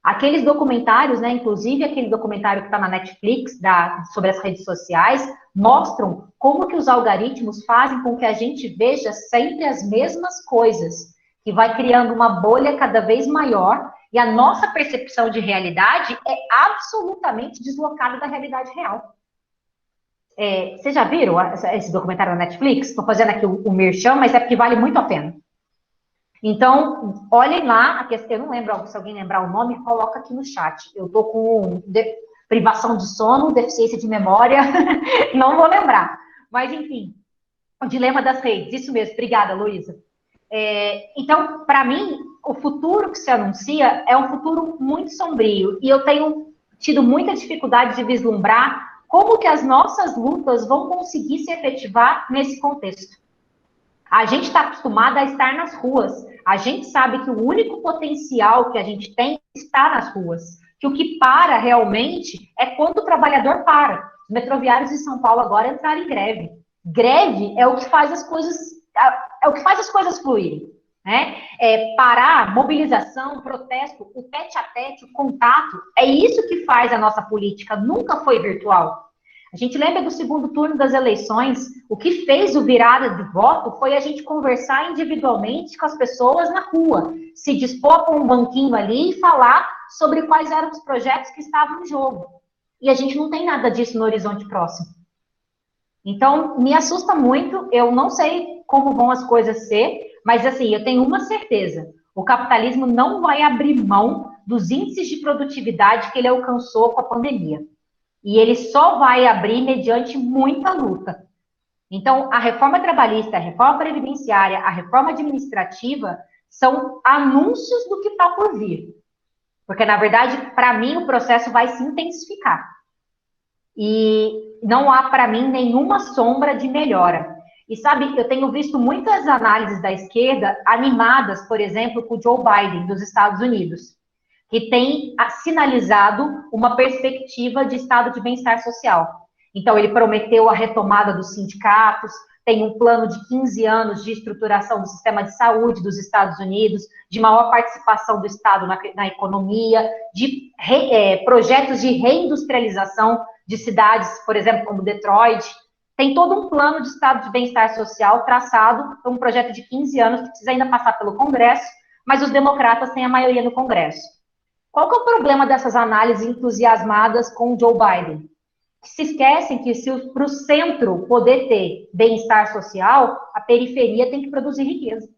Aqueles documentários, inclusive aquele documentário que está na Netflix, sobre as redes sociais, mostram como que os algoritmos fazem com que a gente veja sempre as mesmas coisas, que vai criando uma bolha cada vez maior, e a nossa percepção de realidade é absolutamente deslocada da realidade real. Vocês já viram esse documentário da Netflix? Estou fazendo aqui o merchan, mas é porque vale muito a pena. Então, olhem lá, eu não lembro, se alguém lembrar o nome, coloca aqui no chat. Eu estou com privação de sono, deficiência de memória, não vou lembrar. Mas, enfim, o dilema das redes, isso mesmo. Obrigada, Luísa. Então, para mim, o futuro que se anuncia é um futuro muito sombrio, e eu tenho tido muita dificuldade de vislumbrar como que as nossas lutas vão conseguir se efetivar nesse contexto. A gente está acostumada a estar nas ruas, a gente sabe que o único potencial que a gente tem está nas ruas, que o que para realmente é quando o trabalhador para. Os metroviários de São Paulo agora entraram em greve. Greve é o que faz as coisas fluírem. né? Parar, mobilização, protesto, o tete-a-tete, o contato, é isso que faz a nossa política, nunca foi virtual. A gente lembra do segundo turno das eleições, o que fez o virada de voto foi a gente conversar individualmente com as pessoas na rua, se dispor com um banquinho ali e falar sobre quais eram os projetos que estavam em jogo. E a gente não tem nada disso no horizonte próximo. Então, me assusta muito, eu não sei como vão as coisas ser, mas assim, eu tenho uma certeza, o capitalismo não vai abrir mão dos índices de produtividade que ele alcançou com a pandemia. E ele só vai abrir mediante muita luta. Então, a reforma trabalhista, a reforma previdenciária, a reforma administrativa são anúncios do que está por vir. Porque, na verdade, para mim, o processo vai se intensificar. E não há, para mim, nenhuma sombra de melhora. E, sabe, eu tenho visto muitas análises da esquerda animadas, por exemplo, com o Joe Biden, dos Estados Unidos, que tem sinalizado uma perspectiva de estado de bem-estar social. Então, ele prometeu a retomada dos sindicatos, tem um plano de 15 anos de estruturação do sistema de saúde dos Estados Unidos, de maior participação do Estado na economia, de projetos de reindustrialização de cidades, por exemplo, como Detroit. Tem todo um plano de estado de bem-estar social traçado por um projeto de 15 anos que precisa ainda passar pelo Congresso, mas os democratas têm a maioria no Congresso. Qual que é o problema dessas análises entusiasmadas com o Joe Biden? Que se esquecem que se para o centro poder ter bem-estar social, a periferia tem que produzir riqueza.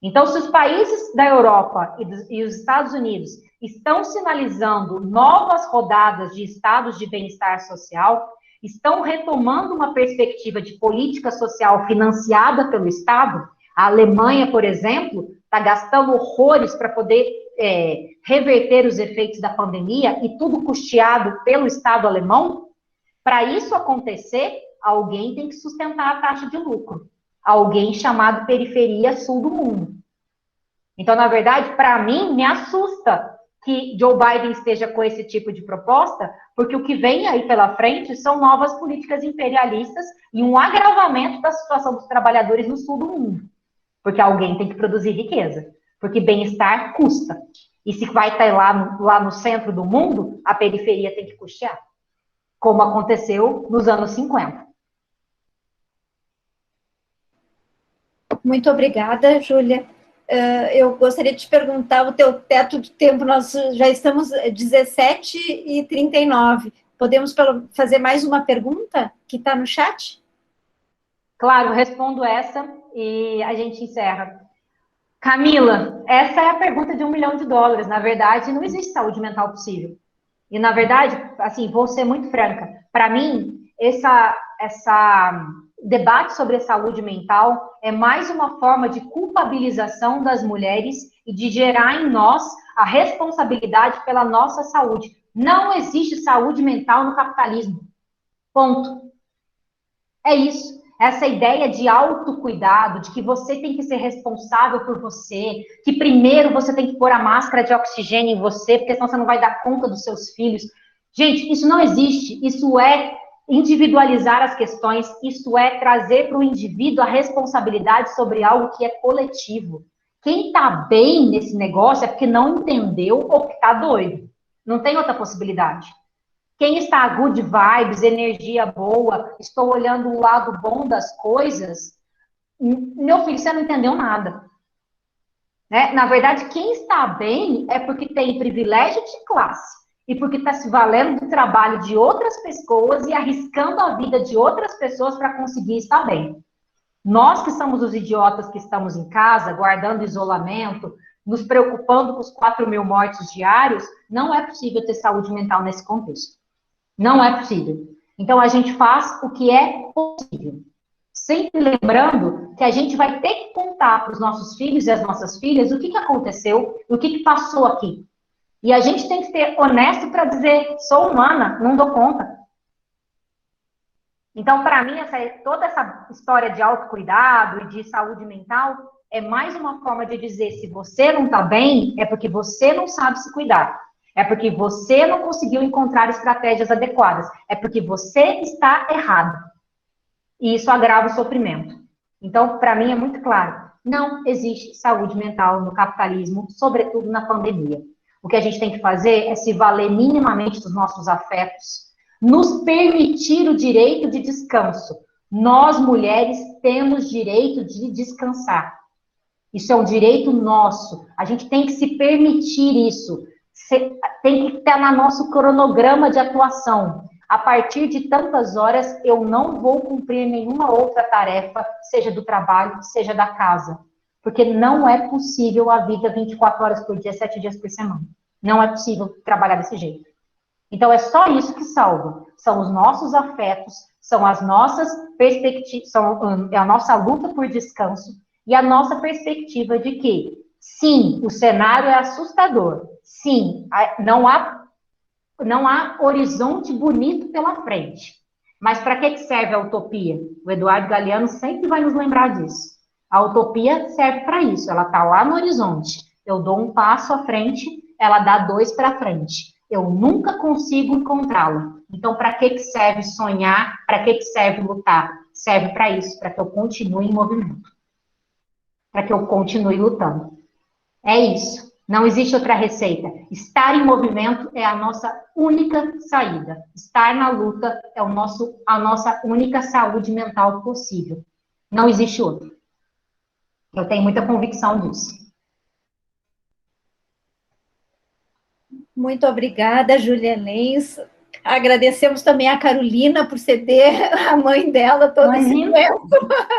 Então, se os países da Europa e os Estados Unidos estão sinalizando novas rodadas de estados de bem-estar social, estão retomando uma perspectiva de política social financiada pelo Estado, a Alemanha, por exemplo, está gastando horrores para poder reverter os efeitos da pandemia e tudo custeado pelo Estado alemão. Para isso acontecer, alguém tem que sustentar a taxa de lucro. Alguém chamado periferia sul do mundo. Então, na verdade, para mim, me assusta que Joe Biden esteja com esse tipo de proposta, porque o que vem aí pela frente são novas políticas imperialistas e um agravamento da situação dos trabalhadores no sul do mundo. Porque alguém tem que produzir riqueza. Porque bem-estar custa. E se vai estar lá no centro do mundo, a periferia tem que custear. Como aconteceu nos anos 50. Muito obrigada, Júlia. Eu gostaria de te perguntar o teu teto de tempo. Nós já estamos 17h39. Podemos fazer mais uma pergunta que está no chat? Claro, respondo essa e a gente encerra. Camila, essa é a pergunta de $1 milhão. Na verdade, não existe saúde mental possível. E, na verdade, assim, vou ser muito franca. Para mim, essa debate sobre a saúde mental é mais uma forma de culpabilização das mulheres e de gerar em nós a responsabilidade pela nossa saúde. Não existe saúde mental no capitalismo. Ponto. É isso. Essa ideia de autocuidado, de que você tem que ser responsável por você, que primeiro você tem que pôr a máscara de oxigênio em você, porque senão você não vai dar conta dos seus filhos. Gente, isso não existe. Isso é individualizar as questões, isso é trazer para o indivíduo a responsabilidade sobre algo que é coletivo. Quem está bem nesse negócio é porque não entendeu ou que está doido. Não tem outra possibilidade. Quem está good vibes, energia boa, estou olhando o lado bom das coisas, meu filho, você não entendeu nada. Né? Na verdade, quem está bem é porque tem privilégio de classe e porque está se valendo do trabalho de outras pessoas e arriscando a vida de outras pessoas para conseguir estar bem. Nós que somos os idiotas que estamos em casa, guardando isolamento, nos preocupando com os 4.000 mortes diários, não é possível ter saúde mental nesse contexto. Não é possível. Então, a gente faz o que é possível. Sempre lembrando que a gente vai ter que contar para os nossos filhos e as nossas filhas o que aconteceu, o que passou aqui. E a gente tem que ser honesto para dizer, sou humana, não dou conta. Então, para mim, toda essa história de autocuidado e de saúde mental é mais uma forma de dizer, se você não está bem, é porque você não sabe se cuidar. É porque você não conseguiu encontrar estratégias adequadas. É porque você está errado. E isso agrava o sofrimento. Então, para mim, é muito claro. Não existe saúde mental no capitalismo, sobretudo na pandemia. O que a gente tem que fazer é se valer minimamente dos nossos afetos, nos permitir o direito de descanso. Nós, mulheres, temos direito de descansar. Isso é um direito nosso. A gente tem que se permitir isso. Tem que estar no nosso cronograma de atuação. A partir de tantas horas, eu não vou cumprir nenhuma outra tarefa, seja do trabalho, seja da casa. Porque não é possível a vida 24 horas por dia, 7 dias por semana. Não é possível trabalhar desse jeito. Então, é só isso que salva. São os nossos afetos, são as nossas perspectivas, é a nossa luta por descanso e a nossa perspectiva de que, sim, o cenário é assustador. Sim, não há horizonte bonito pela frente. Mas para que serve a utopia? O Eduardo Galeano sempre vai nos lembrar disso. A utopia serve para isso, ela está lá no horizonte. Eu dou um passo à frente, ela dá 2 para frente. Eu nunca consigo encontrá-la. Então, para que serve sonhar? Para que serve lutar? Serve para isso, para que eu continue em movimento. Para que eu continue lutando. É isso. Não existe outra receita. Estar em movimento é a nossa única saída. Estar na luta é a nossa única saúde mental possível. Não existe outra. Eu tenho muita convicção disso. Muito obrigada, Júlia Lenz. Agradecemos também a Carolina por ceder a mãe dela todo esse tempo.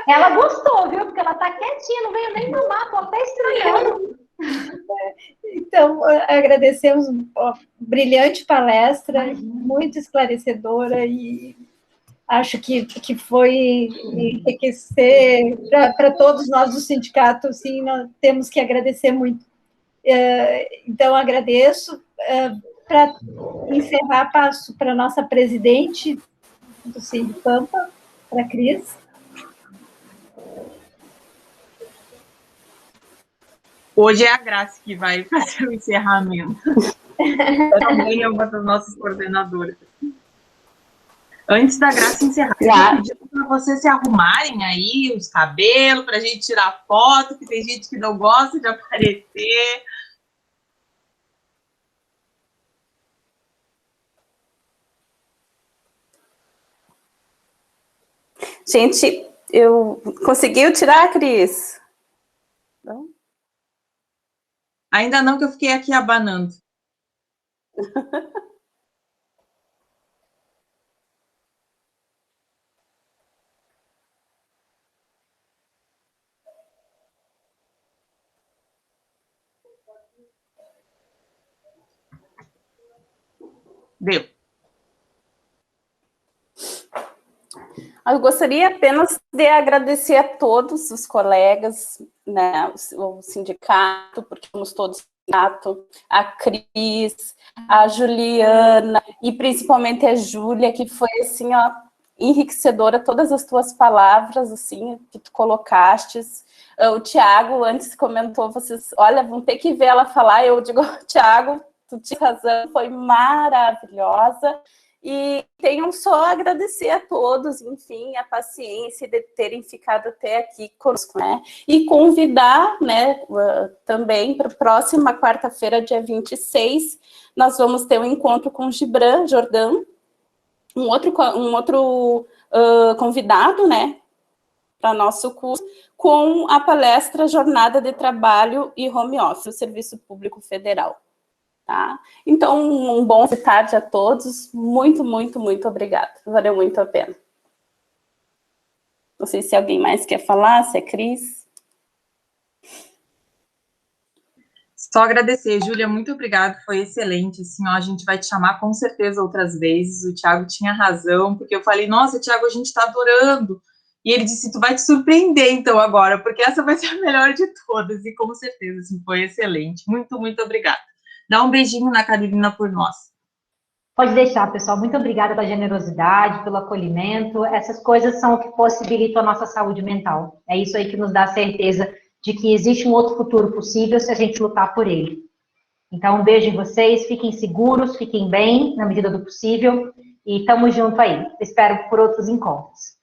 Ela gostou, viu? Porque ela tá quietinha, não veio nem mamar, tô até estranhando. Então, agradecemos uma brilhante palestra, muito esclarecedora, e acho que foi enriquecer para todos nós do sindicato, sim, nós temos que agradecer muito. Então, agradeço. Para encerrar, passo para a nossa presidente do Sindipampa, para a Cris. Hoje é a Graça que vai fazer o encerramento. Também é uma das nossas coordenadoras. Antes da Graça encerrar, eu vou pedir para vocês se arrumarem aí, os cabelos, para a gente tirar foto, que tem gente que não gosta de aparecer. Gente, conseguiu tirar, Cris? Não? Ainda não, que eu fiquei aqui abanando. Deu. Eu gostaria apenas de agradecer a todos os colegas, né, o sindicato, porque somos todos sindicato, a Cris, a Juliana e principalmente a Júlia, que foi assim, ó, enriquecedora, todas as tuas palavras, assim, que tu colocastes. O Tiago antes comentou, vocês, olha, vão ter que ver ela falar, eu digo, Tiago, tu tinha razão, foi maravilhosa. E tenham só a agradecer a todos, enfim, a paciência de terem ficado até aqui conosco, né? E convidar, né, também para a próxima quarta-feira, dia 26, nós vamos ter um encontro com o Gibran Jordan, um outro convidado, né, para nosso curso, com a palestra Jornada de Trabalho e Home Office, do Serviço Público Federal. Tá? Então, um bom tarde a todos. Muito, muito, muito obrigada. Valeu muito a pena. Não sei se alguém mais quer falar, se é Cris. Só agradecer, Júlia, muito obrigada, foi excelente, assim, ó, a gente vai te chamar com certeza outras vezes, o Thiago tinha razão, porque eu falei, nossa, Thiago, a gente está adorando, e ele disse, tu vai te surpreender, então, agora, porque essa vai ser a melhor de todas, e com certeza, assim, foi excelente, muito, muito obrigada. Dá um beijinho na Carolina por nós. Pode deixar, pessoal. Muito obrigada pela generosidade, pelo acolhimento. Essas coisas são o que possibilitam a nossa saúde mental. É isso aí que nos dá a certeza de que existe um outro futuro possível se a gente lutar por ele. Então, um beijo em vocês. Fiquem seguros, fiquem bem, na medida do possível. E estamos juntos aí. Espero por outros encontros.